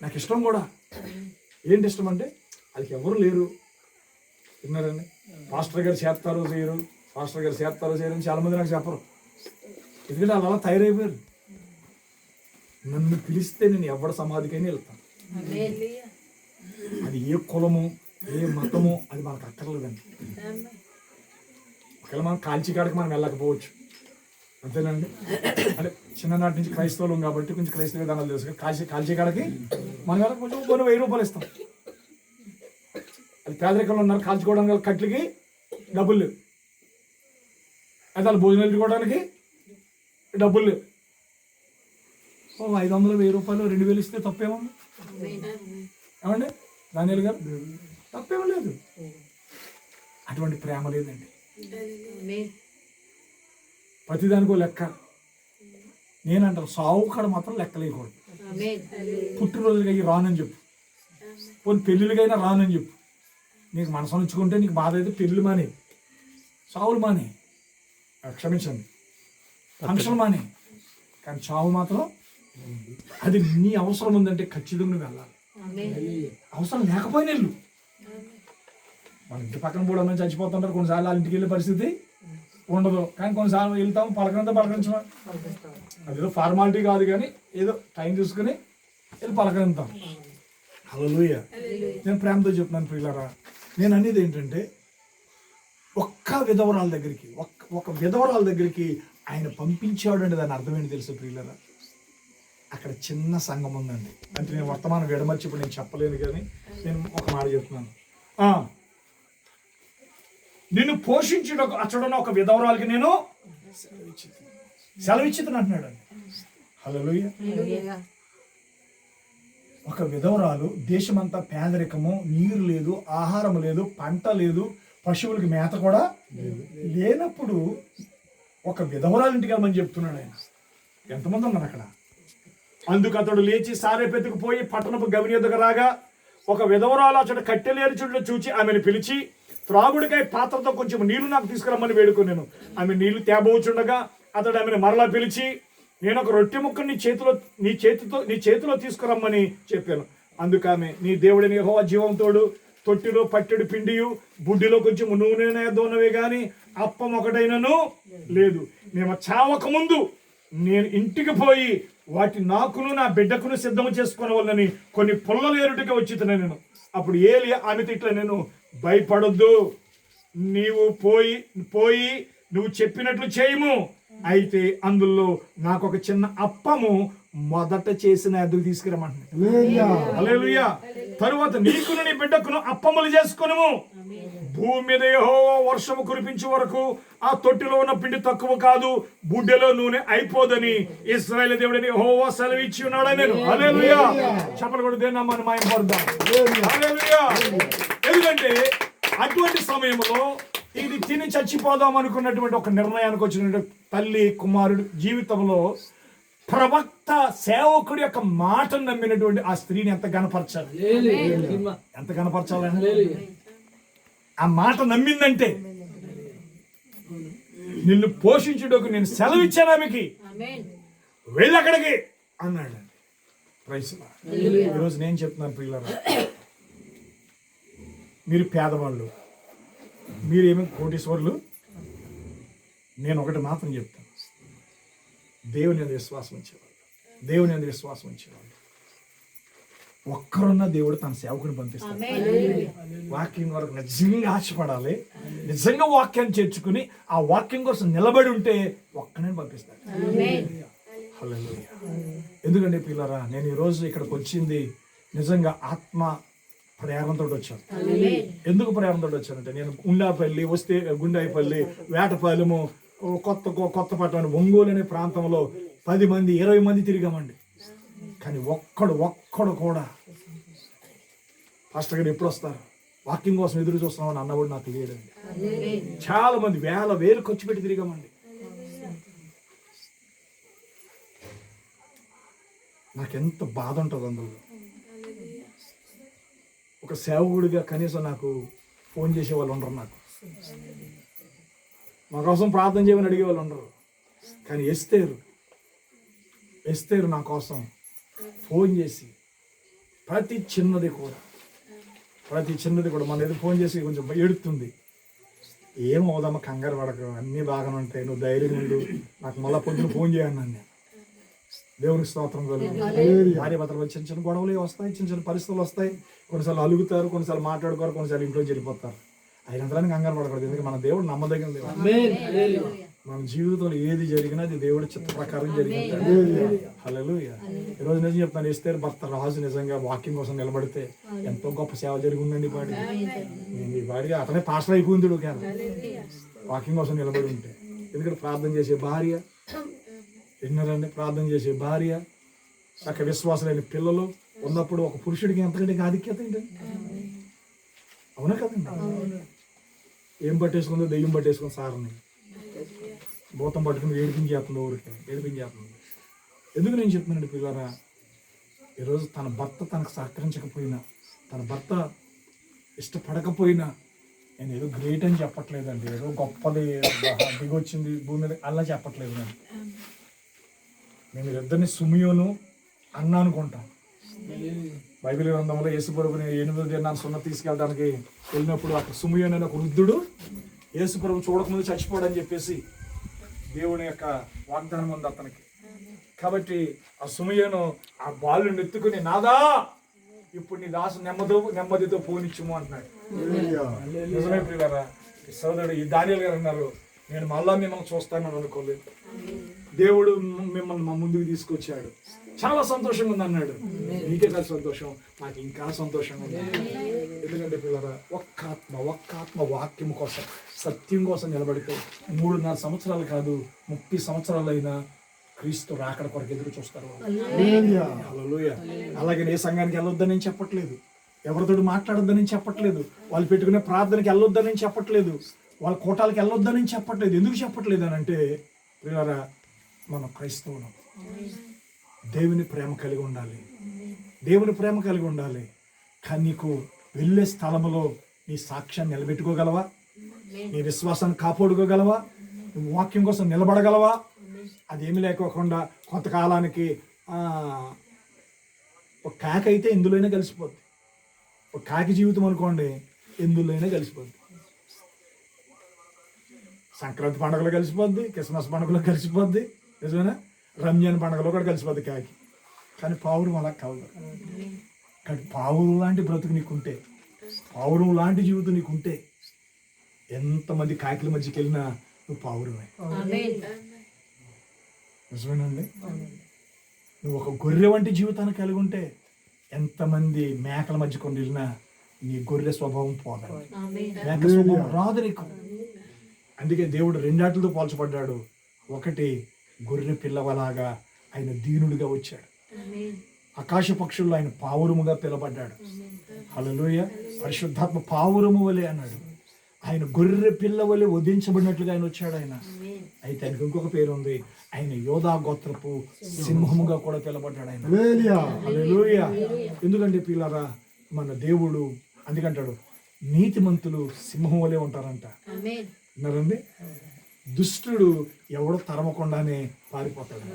నాకు ఇష్టం కూడా. ఏంటి ఇష్టం అంటే వాళ్ళకి ఎవరు లేరు, విన్నారండి. పాస్టర్ గారు చేస్తారు చేయరు, పాస్టర్ గారు చేస్తారు చేయరు అని చాలామంది నాకు చెప్పరు. ఎందుకంటే వాళ్ళు అలా తయారైపోయారు. నన్ను పిలిస్తే నేను ఎవరి సమాధికైనా వెళ్తాను. అది ఏ కులము ఏ మతము అది మనకు అక్కర్లేదండి. ఒకవేళ మనం కాల్చికాడికి మనం వెళ్ళకపోవచ్చు, అంతేనండి. అంటే చిన్ననాటి నుంచి క్రైస్తవులం కాబట్టి కొంచెం క్రైస్తవ విధానాలు తెలుసు. కాల్చికాడికి మనం వెళ్ళక కొంచెం కొన్ని 1000 రూపాయలు ఇస్తాం. అది పేదరికంలో ఉన్నారు, కాల్చుకోవడానికి గల కట్లకి డబ్బులు లేవు. అయితే వాళ్ళు భోజనాలు పెట్టుకోవడానికి డబ్బులు లేవు. 500 1000 రూపాయలు 2000 ఇస్తే తప్పేమో ఏమండి దానియాలు గారు? తప్పేమో లేదు. అటువంటి ప్రేమ లేదండి. ప్రతిదానికో లెక్క. నేనంటాను సావు కాడ మాత్రం లెక్క లేకూడదు. పుట్టినరోజులకి అయ్యి రానని చెప్పు, కొన్ని పెళ్ళిళ్ళకైనా రానని చెప్పు. నీకు మనసు ఉంచుకుంటే నీకు బాధ అయితే పెళ్ళి మానే, సావులు మానే, క్షమించండి, ఫంక్షన్ మానే. కానీ చావు మాత్రం అది నీ అవసరం ఉందంటే ఖచ్చితంగా నువ్వు వెళ్ళాలి. అవసరం లేకపోయినా వెళ్ళు. మన ఇంటి పక్కన కూడా మంది చచ్చిపోతుంటారు. కొన్నిసార్లు వాళ్ళ ఇంటికి వెళ్ళే పరిస్థితి ఉండదు. కానీ కొన్నిసార్లు వెళ్తాం, పలకరించడం అదేదో ఫార్మాలిటీ కాదు, కానీ ఏదో టైం చూసుకుని వెళ్ళి పలకరిస్తాం. హల్లెలూయా. నేను ప్రేమతో చెప్తున్నాను ప్రియులారా. నేను అనేది ఏంటంటే ఒక్క విధవరాల దగ్గరికి, ఒక విధవరాల దగ్గరికి ఆయన పంపించాడు అంటే దాని అర్థం ఏంటి తెలుసు ప్రియులారా? అక్కడ చిన్న సంఘం ఉందండి. అంటే నేను వర్తమానం విడమర్చి ఇప్పుడు నేను చెప్పలేను, కానీ నేను ఒక మాట చెప్తున్నాను. నిన్ను పోషించుడు అచ్చడున్న ఒక విధవరాలకి నేను సెలవిచ్చితను అంటున్నాడు అండి. హల్లెలూయా. ఒక విధవరాలు, దేశమంతా పేదరికము, నీరు లేదు, ఆహారం లేదు, పంట లేదు, పశువులకి మేత కూడా లేనప్పుడు ఒక విధవరాలింటికి వెళ్ళమని చెప్తున్నాడు ఆయన. ఎంతమంది ఉన్నారు అక్కడ? అందుకు అతడు లేచి సారేపెత్తుకు పోయి పట్టణపు గవిని ఎదుగు రాగా ఒక విధవరాలు అతడు కట్టెలేరు చుట్టూ చూచి ఆమెను పిలిచి, త్రాగుడికై పాత్రతో కొంచెం నీళ్లు నాకు తీసుకురమ్మని వేడుకున్నాను. ఆమె నీళ్లు తేబోచుండగా అతడు ఆమెను మరలా పిలిచి, నేను ఒక రొట్టె ముక్కను నీ చేతిలో తీసుకురమ్మని చెప్పాను. అందుకు ఆమె, నీ దేవుడిని యెహోవా జీవంతోడు, తొట్టిలో పట్టెడు పిండియు బుడ్డిలో కొంచెం నూనె దోనవే గాని అప్పం ఒకటైనను లేదు. మేము చావక ముందు నేను ఇంటికి పోయి వాటి నాకును నా బిడ్డకును సిద్ధము చేసుకోవాలని కొన్ని పుల్లలు ఏరుటిగా వచ్చి నేను. అప్పుడు ఏలియా ఆమెతో ఇట్లా, నేను భయపడొద్దు, నీవు పోయి నువ్వు చెప్పినట్లు చేయము. అయితే అందులో నాకు ఒక చిన్న అప్పము మొదట చేసిన ఎద్దుకు తీసుకురమ్మంటున్నాడు. హల్లెలూయా. తరువాత నీకును నీ బిడ్డకును అప్పములు చేసుకొనుము. భూమి మీద యెహోవా వర్షము కురిపించే వరకు ఆ తొట్టిలో ఉన్న పిండి తక్కువ కాదు, బుడ్డెలో నూనె అయిపోదని ఇశ్రాయేలు దేవుడిని యెహోవా సెలవిచ్చి ఉన్నాడు నేను. హల్లెలూయా. చెప్పలు కూడా దేని నామాన్ని మహిమపడదాం. హల్లెలూయా. ఎందుకంటే అటువంటి సమయంలో ఇది తిని చచ్చిపోదాం అనుకున్నటువంటి ఒక నిర్ణయానికి వచ్చిన తల్లి కుమారుడు జీవితంలో ప్రవక్త సేవకుడి యొక్క మాటను నమ్మినటువంటి ఆ స్త్రీని ఎంత గణపరచాలి, ఎంత గణపరచాలని. ఆ మాట నమ్మిందంటే, నిన్ను పోషించుటకు నేను సెలవిచ్చాను ఆమెకి, వెళ్ళి అక్కడికి అన్నాడు. Praise lord. ఈరోజు నేను చెప్తున్నాను ప్రియులారా, మీరు పేదవాళ్ళు, మీరేమో కోటీశ్వరులు. నేను ఒకటి మాత్రం చెప్తాను, దేవుని మీద విశ్వాసం ఉంచేవాళ్ళు ఒక్కరున్న దేవుడు తన సేవకుని పంపిస్తాడు. వాక్యం వరకు నిజంగా ఆశపడాలి, నిజంగా వాక్యాన్ని చేర్చుకుని ఆ వాక్యం కోసం నిలబడి ఉంటే ఒక్కనే పంపిస్తాడు. హల్లెలూయా. ఎందుకంటే పిల్లరా, నేను ఈరోజు ఇక్కడికి వచ్చింది నిజంగా ఆత్మ ప్రేరణతో వచ్చాను. ఎందుకు ప్రేరణతో వచ్చానంటే నేను గుండాపల్లి వస్తే గుండాయిపల్లి వేటపాలెము కొత్తపట్నం ఒంగోలు అనే ప్రాంతంలో 10 మంది 20 మంది తిరిగామండి. కానీ ఒక్కడు కూడా పాస్టర్ గారు ఎప్పుడు వస్తారు వాకింగ్ కోసం ఎదురు చూస్తున్నామని అన్నవాడు నాకు తెలియదండి. చాలా మంది వేలు ఖర్చు పెట్టి తిరిగామండి. నాకెంత బాధ ఉంటుంది అందులో. ఒక సేవకుడిగా కనీసం నాకు ఫోన్ చేసే వాళ్ళు ఉండరు, నాకు మా కోసం ప్రార్థన చేయమని అడిగే వాళ్ళు ఉండరు. కానీ ఎస్తేరు నా కోసం ఫోన్ చేసి ప్రతి చిన్నది కూడా మన ఏదో ఫోన్ చేసి కొంచెం ఏడుతుంది. ఏం అవుదమ్మా, కంగారు పడకు, అన్నీ బాగానే ఉంటాయి, నువ్వు ధైర్యం ఉండు, నాకు మళ్ళీ పొద్దున ఫోన్ చేయన్నాను నేను. దేవునికి స్తోత్రం కలుగు. భార్య భర్తలు చిన్న గొడవలు వస్తాయి, చిన్న పరిస్థితులు వస్తాయి, కొన్నిసార్లు అలుగుతారు, కొన్నిసార్లు మాట్లాడుకోరు, కొన్నిసార్లు ఇంట్లో వెళ్ళిపోతారు. అయినంతరానికి కంగారు పడకూడదు, ఎందుకంటే మన దేవుడు నమ్మదగిన దేవుడు. మన జీవితంలో ఏది జరిగినా అది దేవుడి చిత్త ప్రకారం జరిగింది. హల్లెలూయా. ఈరోజు నిజం చెప్తాను, ఎస్తేరు భర్త రాజు నిజంగా వాకింగ్ కోసం నిలబడితే ఎంతో గొప్ప సేవ జరిగి ఉందండి. వాడిగా అతనే పాస్టర్ అయిపోయింది వాకింగ్ కోసం నిలబడి ఉంటే. ఎందుకంటే ప్రార్థన చేసే భార్య, విన్నారండి, ప్రార్థన చేసే భార్య, చక్క విశ్వాసమైన పిల్లలు ఉన్నప్పుడు ఒక పురుషుడికి ఎంతకంటే ఆధిక్యత ఏంటండి? అవునా కదండి? ఏం పట్టేసుకుందో దెయ్యం పట్టేసుకుని సార్ని భూతం పట్టుకుని ఏడిపించేస్తుంది, ఊరికి ఏడిపించేస్తుంది. ఎందుకు నేను చెప్తున్నానండి పిల్లరా, ఈరోజు తన భర్త తనకు సహకరించకపోయినా, తన భర్త ఇష్టపడకపోయినా, నేను ఏదో గ్రేట్ అని చెప్పట్లేదండి, ఏదో గొప్పది దిగొచ్చింది భూమి మీద అలా చెప్పట్లేదు. నేను ఇద్దరిని సుమియోను అన్న అనుకుంటాం. బైబిల్ గ్రంథంలో యేసుప్రభుని 8వ దినాన్ని సున్న తీసుకెళ్ళడానికి వెళ్ళినప్పుడు అక్కడ సుమియోను అనే ఒక వృద్ధుడు యేసుప్రభు చూడకముందు చచ్చిపోడని చెప్పేసి దేవుని యొక్క వాగ్దానం ఉంది అతనికి. కాబట్టి ఆ సుమియోను ఆ బాలుని ఎత్తుకుని, నాదా ఇప్పుడు నీ దాసు నెమ్మదితో పోనిచ్చుము అంటున్నాడు. నిజమే ప్రియులారా, సోదరుడు ఈ దానియేలు గారు అన్నారు, నేను మళ్ళా మిమ్మల్ని చూస్తానని అనుకోలేదు, దేవుడు మిమ్మల్ని మా ముందుకు తీసుకొచ్చాడు, చాలా సంతోషంగా ఉంది అన్నాడు. నీకే కాదు సంతోషం, నాకు ఇంకా సంతోషంగా ఉంది. ఎందుకంటే పిల్లరా, ఒక్క ఆత్మ వాక్యం కోసం, సత్యం కోసం నిలబడితే 3.5 సంవత్సరాలు కాదు 30 సంవత్సరాలు అయినా క్రీస్తు రాకడ కొరకు ఎదురు చూస్తారు. హల్లెలూయా. అలాగే ఏ సంఘానికి వెళ్ళొద్దని చెప్పట్లేదు, ఎవరితోటి మాట్లాడొద్దని చెప్పట్లేదు, వాళ్ళు పెట్టుకునే ప్రార్థనకి వెళ్ళొద్దని చెప్పట్లేదు, వాళ్ళ కోటాలకు వెళ్ళొద్దని చెప్పట్లేదు. ఎందుకు చెప్పట్లేదు అని అంటే ప్రియులారా, మనం క్రైస్తవులం, దేవుని ప్రేమ కలిగి ఉండాలి. కానీ నీకు వెళ్ళే స్థలంలో నీ సాక్ష్యాన్ని నిలబెట్టుకోగలవా? నీ విశ్వాసాన్ని కాపాడుకోగలవా? నువ్వు వాక్యం కోసం నిలబడగలవా? అదేమి లేకోకుండా కొంతకాలానికి ఒక కాకి అయితే ఎందులోనే కలిసిపోద్ది. ఒక కాకి జీవితం అనుకోండి, ఎందులోనే కలిసిపోద్ది. సంక్రాంతి పండుగలో కలిసిపోద్ది, క్రిస్మస్ పండుగలో కలిసిపోద్ది, నిజమేనా? రంజాన్ పండుగలో కూడా కలిసిపోద్ది కాకి. కానీ పావురం అలా కాదు. కానీ పావురం లాంటి బ్రతుకు నీకుంటే, పావురం లాంటి జీవితం నీకుంటే, ఎంతమంది కాకిల మధ్యకి వెళ్ళినా నువ్వు పావురమే. నిజమేనండి? నువ్వు ఒక గొర్రె వంటి జీవితాన్ని కలిగి ఉంటే, ఎంతమంది మేకల మధ్య కొన్ని వెళ్ళినా నీ గొర్రె స్వభావం పోదు, మేక స్వభావం రాదు నీకు. అందుకే దేవుడు 2 ఆటలతో పోల్చబడ్డాడు. ఒకటి, గొర్రె పిల్లవలాగా ఆయన దీనుడిగా వచ్చాడు. ఆకాశ పక్షుల్లో ఆయన పావురముగా పిలబడ్డాడు. హల్లెలూయా. పరిశుద్ధాత్మ పావురము వలె అన్నాడు. ఆయన గొర్రె పిల్ల వలె వధించబడినట్లుగా ఆయన వచ్చాడు. ఆయన అయితే ఆయనకు ఇంకొక పేరు ఉంది, ఆయన యోధా గోత్రపు సింహముగా కూడా పిలబడ్డాడు ఆయన. హల్లెలూయా. ఎందుకంటే పిల్లరా, మన దేవుడు అందుకంటాడు, నీతిమంతులు సింహం వలె ఉంటారంట. విన్నారండి? దుష్టుడు ఎవడో తరమకుండానే పారిపోతాడు.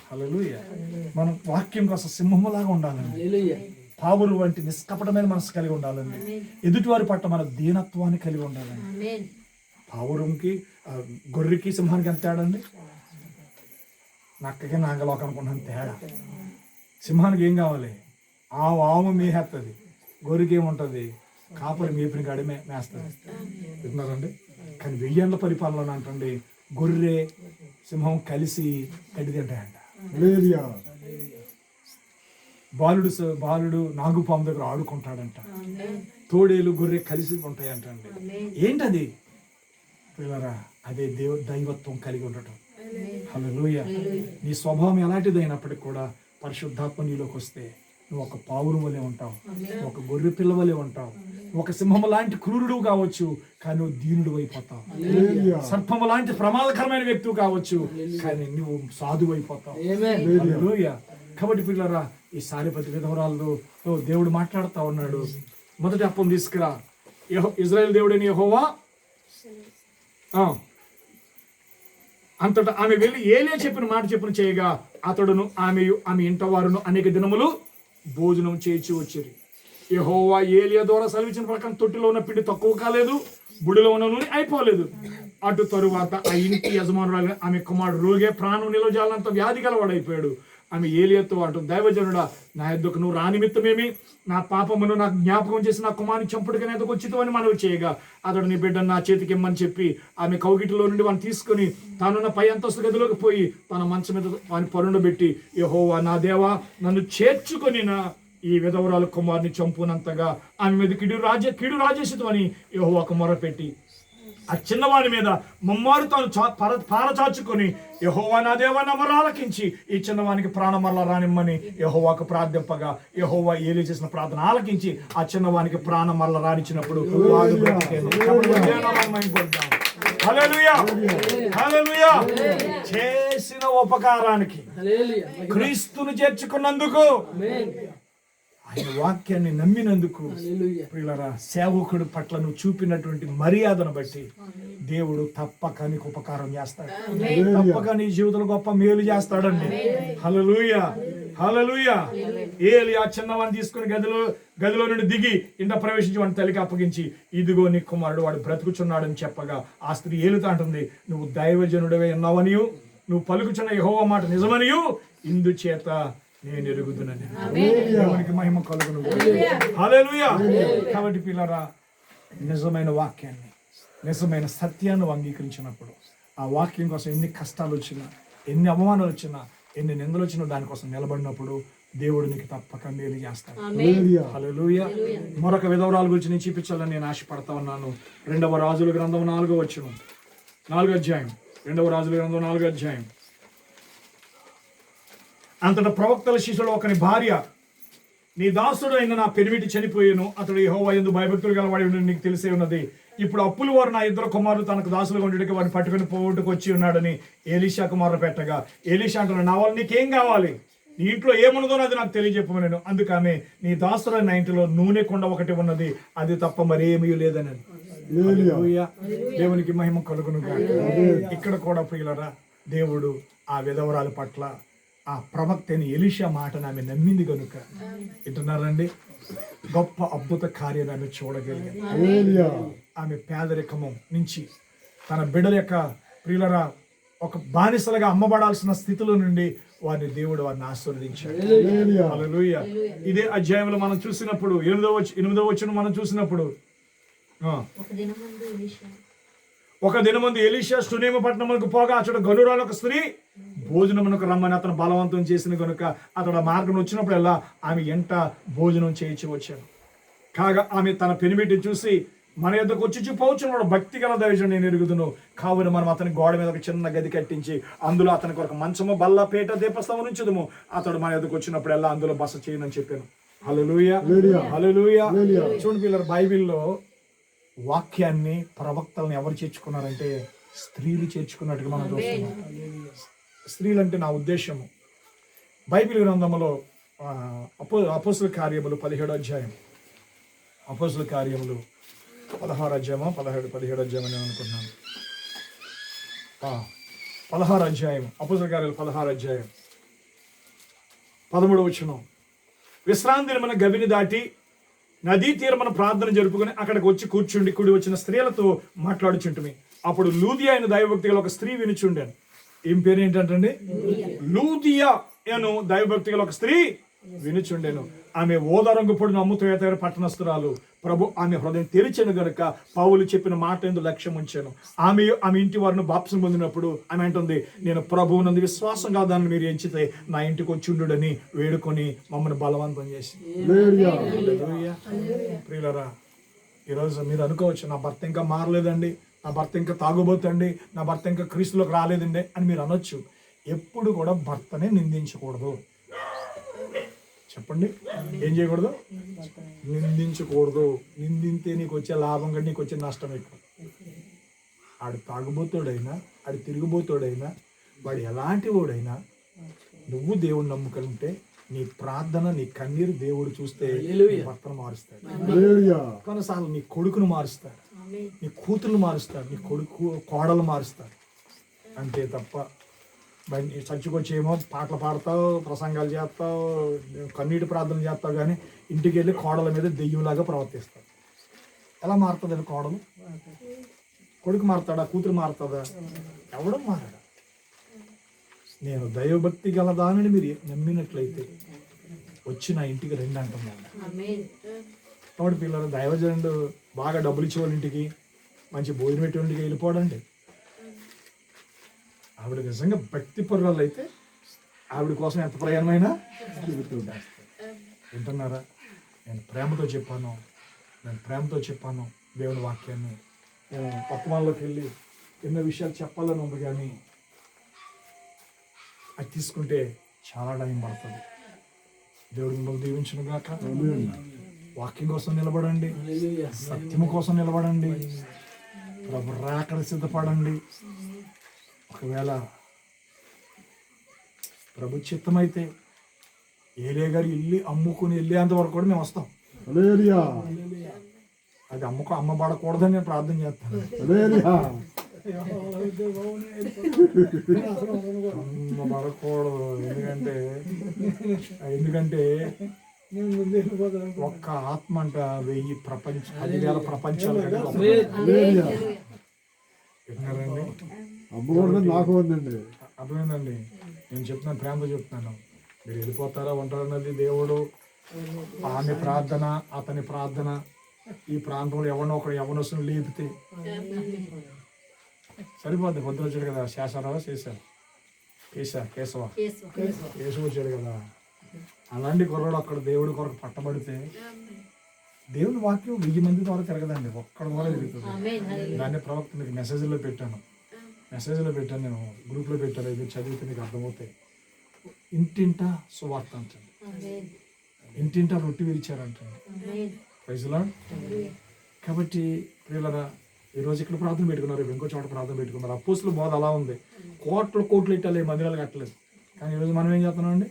హల్లెలూయా. మనం వాక్యం కోసం సింహములాగా ఉండాలండి. పావురు వంటి నిష్కపటమైన మనసు కలిగి ఉండాలండి. ఎదుటివారి పట్ల మన దీనత్వాన్ని కలిగి ఉండాలండి. పావురంకి, గొర్రెకి, సింహానికి ఎంత తేడా అండి? నక్కకి నాగలోక అనుకుంటాను తేడా. సింహానికి ఏం కావాలి? ఆవు మేహేస్తుంది, గొర్రెకి ఏముంటుంది? కాపరి మేపిన కాడి మేస్తుంది. విన్నారండి? కానీ 1000 ఏళ్ల పరిపాలన అంటండి, గొర్రె సింహం కలిసి గడ్డి తింటాయంట. బాలుడు నాగుపాము దగ్గర ఆడుకుంటాడంట. తోడేలు గొర్రె కలిసి ఉంటాయంట అండి. ఏంటది పిల్లరా? అదే దైవత్వం కలిగి ఉండటం. హల్లెలూయా. నీ స్వభావం ఎలాంటిదైనప్పటికీ కూడా పరిశుద్ధాత్మ నీలోకి వస్తే నువ్వు ఒక పావురం వలె ఉంటావు, నువ్వు ఒక గొర్రె పిల్ల వలె ఉంటావు, నువ్వు ఒక సింహం లాంటి క్రూరుడు కావచ్చు కానీ నువ్వు దీనుడు అయిపోతావు. సర్పము లాంటి ప్రమాదకరమైన వ్యక్తి కావచ్చు కానీ నువ్వు సాధువు అయిపోతావు. హల్లెలూయా. కాబట్టి పిల్లరా, ఈ సారిపతి విధవరాలతో దేవుడు మాట్లాడుతూ ఉన్నాడు. మొదటి అప్పం తీసుకురా. ఇజ్రాయేల్ దేవుడని యెహోవా అంతటా ఆమె వెళ్ళి ఏలియా చెప్పిన మాట చెప్పున చేయగా అతడును ఆమె ఇంట వారును అనేక దినములు భోజనం చేయించి వచ్చిరి. యెహోవా ఏలియా ద్వారా సెలవిచ్చిన ప్రకారం తొట్టిలో ఉన్న పిండి తక్కువ కాలేదు, బుడిలో ఉన్న నూనె అయిపోలేదు. అటు తరువాత ఆ ఇంటి యజమానురాలు ఆమె కుమారుడు రోగే ప్రాణం నిలవజాలంత వ్యాధి గలవాడైపోయాడు. ఆమె ఏలియాతో అంటూ, దైవజనుడా, నా యొద్దకు నువ్వు రానిమిత్తమేమి? నా పాపమును నాకు జ్ఞాపకం చేసి నా కుమారుని చంపుడుగా నా యొద్దకు వచ్చితో అని మనవి చేయగా అతడు నీ బిడ్డను నా చేతికి ఇమ్మని చెప్పి ఆమె కౌగిటిలో నుండి వాడిని తీసుకుని తానున్న పై అంతస్తు గదిలోకి పోయి తన మంచం మీద వాని పరుండబెట్టి, యెహోవా నా దేవా, నన్ను చేర్చుకొని నా ఈ విధవరాలు కుమారుని చంపునంతగా ఆమె మీద కీడు రాజేసితో అని యెహోవాకు మొరపెట్టి ఆ చిన్నవాడి మీద ముమ్మారు తాను పారచాచుకొని, యెహోవా నా దేవా నా మొర ఆలకించి ఈ చిన్నవానికి ప్రాణం మరలా రానిమ్మని యెహోవాకు ప్రార్థింపగా యెహోవా ఏలీ చేసిన ప్రార్థన ఆలకించి ఆ చిన్నవానికి ప్రాణం మరలా రానిచ్చినప్పుడు వాడు బ్రతికేను. హల్లెలూయా. హల్లెలూయా. చేసిన ఉపకారానికి క్రీస్తును చేర్చుకున్నందుకు ఆయన వాక్యాన్ని నమ్మినందుకు ప్రియులారా, సేవకుడు పట్ల నువ్వు చూపినటువంటి మర్యాదను బట్టి దేవుడు తప్పక నీకు ఉపకారం చేస్తాడు. తప్పక నీ జీవితంలో గొప్ప మేలు చేస్తాడండి. హల్లెలూయా. హల్లెలూయా. ఏలియా చిన్నవాడిని తీసుకుని గదిలో నుండి దిగి ఇంట ప్రవేశించి వాడిని తల్లికి అప్పగించి, ఇదిగో నీ కుమారుడు వాడు బ్రతుకుచున్నాడని చెప్పగా ఆ స్త్రీ ఏలుతా అంటుంది, నువ్వు దైవజనుడవే ఉన్నావనియు నువ్వు పలుకుచున్న యెహోవా మాట నిజమనియు ఇందుచేత నేను ఎరుగుదునని. దేవునికి మహిమ కలుగును. హల్లెలూయా. కాబట్టి పిల్లరా, నిజమైన వాక్యాన్ని, నిజమైన సత్యాన్ని అంగీకరించినప్పుడు ఆ వాక్యం కోసం ఎన్ని కష్టాలు వచ్చినా, ఎన్ని అవమానాలు వచ్చినా, ఎన్ని నిందలు వచ్చినా దానికోసం నిలబడినప్పుడు దేవుడు నీకు తప్పక మేలు చేస్తాడు. హల్లెలూయా. మరొక విధవరాల గురించి నేను చూపించాలని నేను ఆశపడతా ఉన్నాను. 2వ రాజుల గ్రంథం 4వ వచనం, 4వ అధ్యాయం. 2వ రాజుల గ్రంథం 4వ అధ్యాయం. అంతటా ప్రవక్తల శిష్యుడు ఒకని భార్య, నీ దాసుడు అయిన నా పెనిమిటి చనిపోయాను, అతడు యెహోవా యందు భయభక్తులు గలవాడి ఉండని నీకు తెలిసే ఉన్నది. ఇప్పుడు అప్పులు వారు నా 2 కుమారులు తనకు దాసులుగా ఉండేటికి వారిని పట్టుకుని పోగొట్టుకు వచ్చి ఉన్నాడని ఎలీషా కుమారులు పెట్టగా, ఎలీషా అంటున్నాడు, నా వాళ్ళు నీకేం కావాలి? నీ ఇంట్లో ఏమున్నదో అది నాకు తెలియజెప్పమన్నాను. అందుకని నీ దాసుడు నా ఇంటిలో నూనె కొండ ఒకటి ఉన్నది, అది తప్ప మరేమీ లేదని. దేవునికి మహిమ కలుగును. ఇక్కడ కూడా ప్రియులరా, దేవుడు ఆ విధవరాల పట్ల ఆ ప్రవక్త అయిన ఎలీషా మాటను ఆమె నమ్మింది కనుక వింటున్నారండి, గొప్ప అద్భుత కార్యాన్ని ఆమె చూడగలిగింది. ఆమె పేదరికము నుంచి తన బిడ్డల యొక్క ప్రియులరా ఒక బానిసలుగా అమ్మబడాల్సిన స్థితిలో నుండి వారిని దేవుడు వారిని ఆశీర్వదించాడు. హల్లెలూయా. ఇదే అధ్యాయంలో మనం చూసినప్పుడు 8వ వచనం మనం చూసినప్పుడు, ఒక దినమందు ఎలీషా షూనేమ పట్టణమునకు పోగా అతడు గనురాలు ఒక స్త్రీ భోజనమునకు రమ్మని అతను బలవంతం చేసిన కనుక అతడు మార్గం వచ్చినప్పుడల్లా ఆమె ఎంట భోజనం చేయించి వచ్చాను. కాగా ఆమె తన పెనిమిటిని చూసి, మన యొద్దకు వచ్చి చూపవచ్చున్నాడు, భక్తి గల దైవజనుడు నేను ఎరుగుదును. కావున మనం అతని గోడ మీద ఒక చిన్న గది కట్టించి అందులో అతనికి ఒక మంచము, బల్ల, పీట, దీపస్తంభం ఉంచుదుము. అతడు మన యొద్దకు వచ్చినప్పుడల్లా అందులో బస చేయనని చెప్పాను. హల్లెలూయా. హల్లెలూయా. చూడండి పిల్లలు, బైబిల్లో వాక్యాన్ని ప్రవక్తలను ఎవరు చేర్చుకున్నారంటే స్త్రీలు చేర్చుకున్నట్టుగా మనం చూస్తున్నాం. స్త్రీలు అంటే నా ఉద్దేశము బైబిల్ గ్రంథంలో అపోస్తుల కార్యములు 17వ అధ్యాయం, అపోస్తుల కార్యములు 16వ అధ్యాయమో 17వ అధ్యాయం అని అనుకుంటున్నాను. 16వ అధ్యాయం, అపోస్తుల కార్యాలు 16వ అధ్యాయం 13వ వచనం. విశ్రాంతి దినమున గవిని దాటి నదీ తీరమున ప్రార్థన జరుపుకొని అక్కడికి వచ్చి కూర్చుండి కూడి వచ్చిన స్త్రీలతో మాట్లాడుచుంటుమి. అప్పుడు లూదియా అయిన దైవభక్తి గల ఒక స్త్రీ వినుచుండాను. ఏం పేరు ఏంటంటే లూదియా అను దైవభక్తి గల ఒక స్త్రీ వినుచుండెను. ఆమె ఓదరంగు పొడిన అమ్ముతోయ పట్టణస్తురాలు. ప్రభు ఆమె హృదయం తెరిచెను గనుక పౌలు చెప్పిన మాట ఎందు లక్ష్యం ఉంచాను. ఆమె ఇంటి వారిని బాప్తిసం పొందినప్పుడు ఆమె అంటుంది, నేను ప్రభువునందు విశ్వాసంగా దాన్ని మీరు ఎంచితే నా ఇంటికి వచ్చి ఉండుడని వేడుకొని మమ్మల్ని బలవంతం చేసి. ప్రియులరా, ఈరోజు మీరు అనుకోవచ్చు, నా భర్త ఇంకా మారలేదండి, నా భర్త ఇంకా తాగుబోతండి, నా భర్త ఇంకా క్రీస్తులోకి రాలేదండి అని మీరు అనొచ్చు. ఎప్పుడు కూడా భర్తనే నిందించకూడదు. చెప్పండి, ఏం చేయకూడదు? నిందించకూడదు. నిందింతే నీకు వచ్చే లాభం కంటే నీకు వచ్చే నష్టం ఎక్కువ. ఆడు తాగుబోతాడైనా, ఆడు తిరిగిపోతాడైనా, వాడు ఎలాంటి వాడైనా, నువ్వు దేవుడిని నమ్ముకుంటే నీ ప్రార్థన, నీ కన్నీరు దేవుడు చూస్తే భర్తను మారుస్తాడు. కొన్నిసార్లు నీ కొడుకును మారుస్తాడు, నీ కూతురు మారుస్తాడు, నీ కొడుకు కోడలు మారుస్తాడు. అంతే తప్ప చర్చకొచ్చేమో పాటలు పాడతావు, ప్రసంగాలు చేస్తావు, కన్నీటి ప్రార్థన చేస్తావు, కానీ ఇంటికి వెళ్ళి కోడల మీద దెయ్యంలాగా ప్రవర్తిస్తావు. ఎలా మారుతుందని కోడలు? కొడుకు మారుతాడా? కూతురు మారుతుందా? ఎవడం మారాడా? నేను దైవభక్తి గలదానని మీరు నమ్మినట్లయితే వచ్చి నా ఇంటికి రండి అంటున్నాను. కాబట్టి పిల్లలు, దైవజనుడు బాగా డబ్బులు ఇచ్చే వాళ్ళ ఇంటికి, మంచి భోజనం పెట్టే ఇంటికి వెళ్ళిపోవడండి. ఆవిడ నిజంగా భక్తి పరురాలు అయితే ఆవిడ కోసం ఎంత ప్రయాణమైనా వింటున్నారా? నేను ప్రేమతో చెప్పాను దేవుని వాక్యాన్ని. నేను పక్క వాళ్ళకి వెళ్ళి ఎన్నో విషయాలు చెప్పాలని ఉంది, కానీ అది తీసుకుంటే చాలా టైం పడుతుంది. దేవుడి మిమ్మల్ని దీవించును గాక. వాక్యం కోసం నిలబడండి, సత్యము కోసం నిలబడండి, ప్రభు రాకడ సిద్ధపడండి. ఒకవేళ ప్రభు చిత్తమైతే ఏలియా గారు ఇల్లు అమ్ముకుని వెళ్ళేంత వరకు కూడా మేము వస్తాం. అది అమ్మబడకూడదని నేను ప్రార్థన చేస్తాను. అమ్మబడకూడదు. ఎందుకంటే ఒక్క ఆత్మ అంట 10,000 ప్రపంచాలు. విన్నారండి? నాకు ఉందండి, అర్థమైందండి. నేను చెప్తున్నాను, ప్రేమతో చెప్తున్నాను. మీరు వెళ్ళిపోతారా ఉంటారన్నది దేవుడు. ఆమె ప్రార్థన, అతని ప్రార్థన. ఈ ప్రాంతంలో ఎవరినొస్తుని లేపితే సరిపోద్ది. పొద్దున వచ్చాడు కదా శేషారావు, కేశవ వచ్చాడు కదా. అలాంటి కుర్రాడు అక్కడ దేవుడి కొరకు పట్టబడితే దేవుని వాక్యం 1000 మంది ద్వారా తిరగదండి, ఒక్కడ ద్వారా తిరుగుతుంది. దాన్ని ప్రవక్త మీకు మెసేజ్లో పెట్టాను, నేను గ్రూప్లో పెట్టాను. ఇది చదివితే మీకు అర్థమవుతాయి. ఇంటింటా సువార్త అంటండి, ఇంటింటా రొట్టి విరిచారంటండి. ప్రైజ్లా. కాబట్టి ప్రియులరా, ఈరోజు ఇక్కడ ప్రార్థన పెట్టుకున్నారు, ఇంకో చోట ప్రార్థన పెట్టుకున్నారు. అపోస్తుల బోధ అలా ఉంది. కోట్లు పెట్టాలి, మందిరాలు కట్టలేదు. కానీ ఈరోజు మనం ఏం చేస్తున్నాం అండి?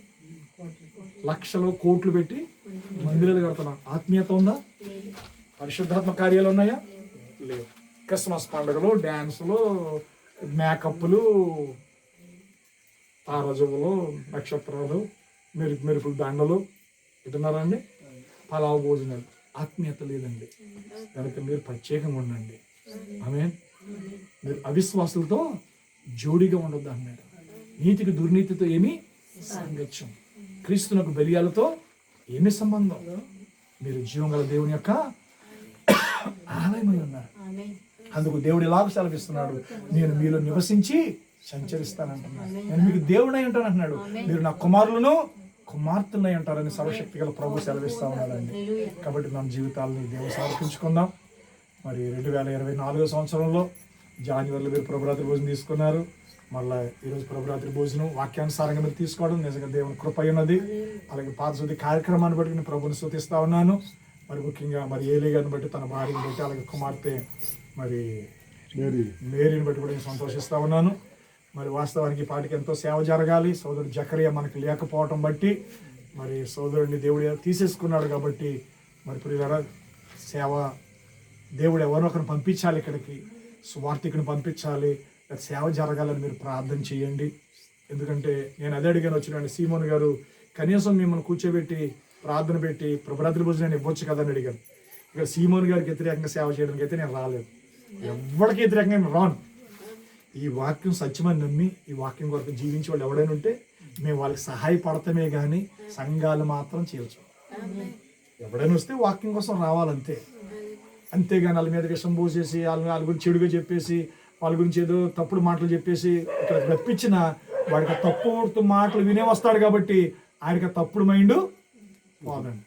లక్షలు కోట్లు పెట్టి మందిరాలు కడుతున్నాం. ఆత్మీయత ఉందా? పరిశుద్ధాత్మ కార్యాలు ఉన్నాయా? లేవు. క్రిస్మస్ పండుగలు, డ్యాన్సులు, మేకప్లు, తారజువులు, నక్షత్రాలు, మెరుపులు, దండలు వింటున్నారా అండి? పలావ్ భోజనాలు. ఆత్మీయత లేదండి. కనుక మీరు ప్రత్యేకంగా ఉండండి. ఆమేన్. మీరు అవిశ్వాసులతో జోడిగా ఉండొద్దు అన్నాడు. నీతికి దుర్నీతితో ఏమి సాంగత్యం, క్రీస్తునకు బలియాలతో ఏమి సంబంధం? మీరు జీవం గల దేవుని యొక్క ఆలయమై ఉన్నారు. అందుకు దేవుడు ఎలాగ సెలవిస్తున్నాడు? నేను మీలో నివసించి సంచరిస్తానంటున్నాడు. నేను మీకు దేవుడై ఉంటానంటున్నాడు. మీరు నా కుమారులను కుమార్తెలై ఉంటారని సర్వశక్తి గల ప్రభు సెలవిస్తా ఉన్నాడండి. కాబట్టి మన జీవితాలని దేవుడు సమర్పించుకుందాం. మరి 2024 సంవత్సరంలో జనవరిలో మీరు ప్రభురాత్రి భోజనం తీసుకున్నారు. మళ్ళీ ఈరోజు ప్రభురాత్రి భోజనం వాక్యానుసారంగా మీరు తీసుకోవడం నిజంగా దేవుని కృప ఉన్నది. అలాగే పాత శుద్ధి కార్యక్రమాన్ని బట్టి నేను ప్రభుని స్తుతిస్తా ఉన్నాను. మరి ముఖ్యంగా మరి ఏలీ గారిని బట్టి, తన భార్యను బట్టి, అలాగే కుమార్తె మరి మేరీని బట్టి కూడా నేను సంతోషిస్తా ఉన్నాను. మరి వాస్తవానికి ఈ పాటికి ఎంతో సేవ జరగాలి. సోదరుడు జకరియా మనకి లేకపోవటం బట్టి మరి సోదరుడిని దేవుడు తీసేసుకున్నాడు. కాబట్టి మరి ప్రియులారా, సేవ దేవుడు ఎవరినొకరిని పంపించాలి, ఇక్కడికి సువార్థికుని పంపించాలి, సేవ జరగాలని మీరు ప్రార్థన చేయండి. ఎందుకంటే నేను అదే అడిగాను వచ్చినాను, సీమోన్ గారు కనీసం మిమ్మల్ని కూర్చోబెట్టి ప్రార్థన పెట్టి ప్రభురాత్రి భోజనాన్ని ఇవ్వచ్చు కదా అని అడిగాను. ఇక్కడ సీమోన్ గారికి వ్యతిరేకంగా సేవ చేయడానికి అయితే నేను రాలేదు, ఎవరికి వ్యతిరేకంగా నేను రాను. ఈ వాక్యం సత్యమని నమ్మి ఈ వాక్యం కొరకు జీవించే వాళ్ళు ఎవడైనా ఉంటే మేము వాళ్ళకి సహాయపడతామే కానీ సంఘాలు మాత్రం చేయవచ్చు. ఎవడైనా వస్తే వాక్యం కోసం రావాలంతే. అంతేగాని వాళ్ళ మీద విషం పోసేసి వాళ్ళ గురించి చెడుగా చెప్పేసి వాళ్ళ గురించి ఏదో తప్పుడు మాటలు చెప్పేసి ఇక్కడ రప్పించిన వాడికి తప్పుడు మాటలు వినే వస్తాడు కాబట్టి ఆయనకి తప్పుడు మైండ్ పోదండి.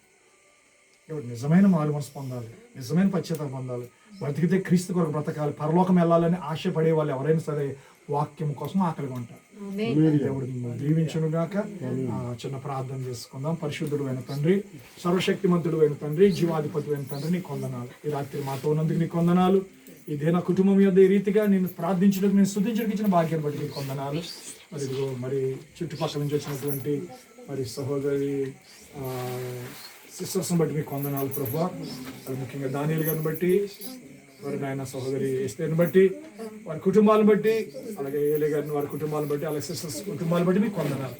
ఎవరు నిజమైన మారు మనసు పొందాలి, నిజమైన పశ్చాత్తాపం పొందాలి, బ్రతికితే క్రీస్తు కొరకు బ్రతకాలి, పరలోకం వెళ్ళాలని ఆశపడే వాళ్ళు ఎవరైనా సరే వాక్యం కోసం ఆకలిగా ఉంటారు. దేవుడు దీవించును గాక. చిన్న ప్రార్థన చేసుకుందాం. పరిశుద్ధుడు అయిన తండ్రి, సర్వశక్తిమంతుడు అయిన తండ్రి, జీవాధిపతి అయిన తండ్రి, నీకు వందనాలు. ఈ రాత్రి మాతో ఉన్నందుకు నీకు వందనాలు. ఇదే నా కుటుంబం యొక్క ఈ రీతిగా నేను ప్రార్థించడానికి, నేను స్తుతించడానికి ఇచ్చిన భాగ్యాన్ని బట్టి నీకు వందనాలు. మరి ఇదిగో మరి చుట్టుపక్కల నుంచి వచ్చినటువంటి మరి సహోదరి సిస్టర్స్ని బట్టి మీకు వందనాలు ప్రభువా. అది ముఖ్యంగా దానియేలు గారిని బట్టి, మరి నాయన సహోదరి ఎస్తేర్ని బట్టి, వారి కుటుంబాలను బట్టి, అలాగే ఏలే గారిని వారి కుటుంబాలను బట్టి, అలాగే సిస్టర్స్ కుటుంబాలను బట్టి మీకు వందనాలు.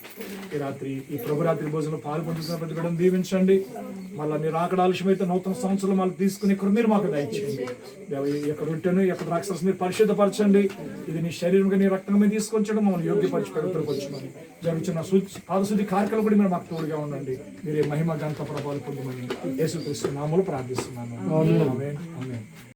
ఈ రాత్రి ఈ ప్రభురాత్రి భోజనంలో పాల్పొందుతున్న ప్రతి బిడ్డను దీవించండి. మళ్ళీ మీరు ఆకడ ఆలస్యమైతే నూతన సంవత్సరం మళ్ళీ తీసుకుని ఇక్కడ మీరు మాకు దయచేయండి. ఎక్కడ ఉంటాను ఎక్కడ రాక్షసు మీరు పరిశుద్ధపరచండి. ఇది నీ శరీరంగా నీ రక్తంగా మీరు తీసుకొచ్చడం మమ్మల్ని యోగ్యపరిచి పవిత్రపరచమని జరుగుతున్న పాదశుద్ధి కార్యక్రమం కూడా మీరు మాకు తోడుగా ఉండండి. మీరే మహిమ గంట ప్రభావాలు పొందమని యేసుక్రీస్తు నామములో ప్రార్థిస్తున్నాను. ఆమేన్. ఆమేన్.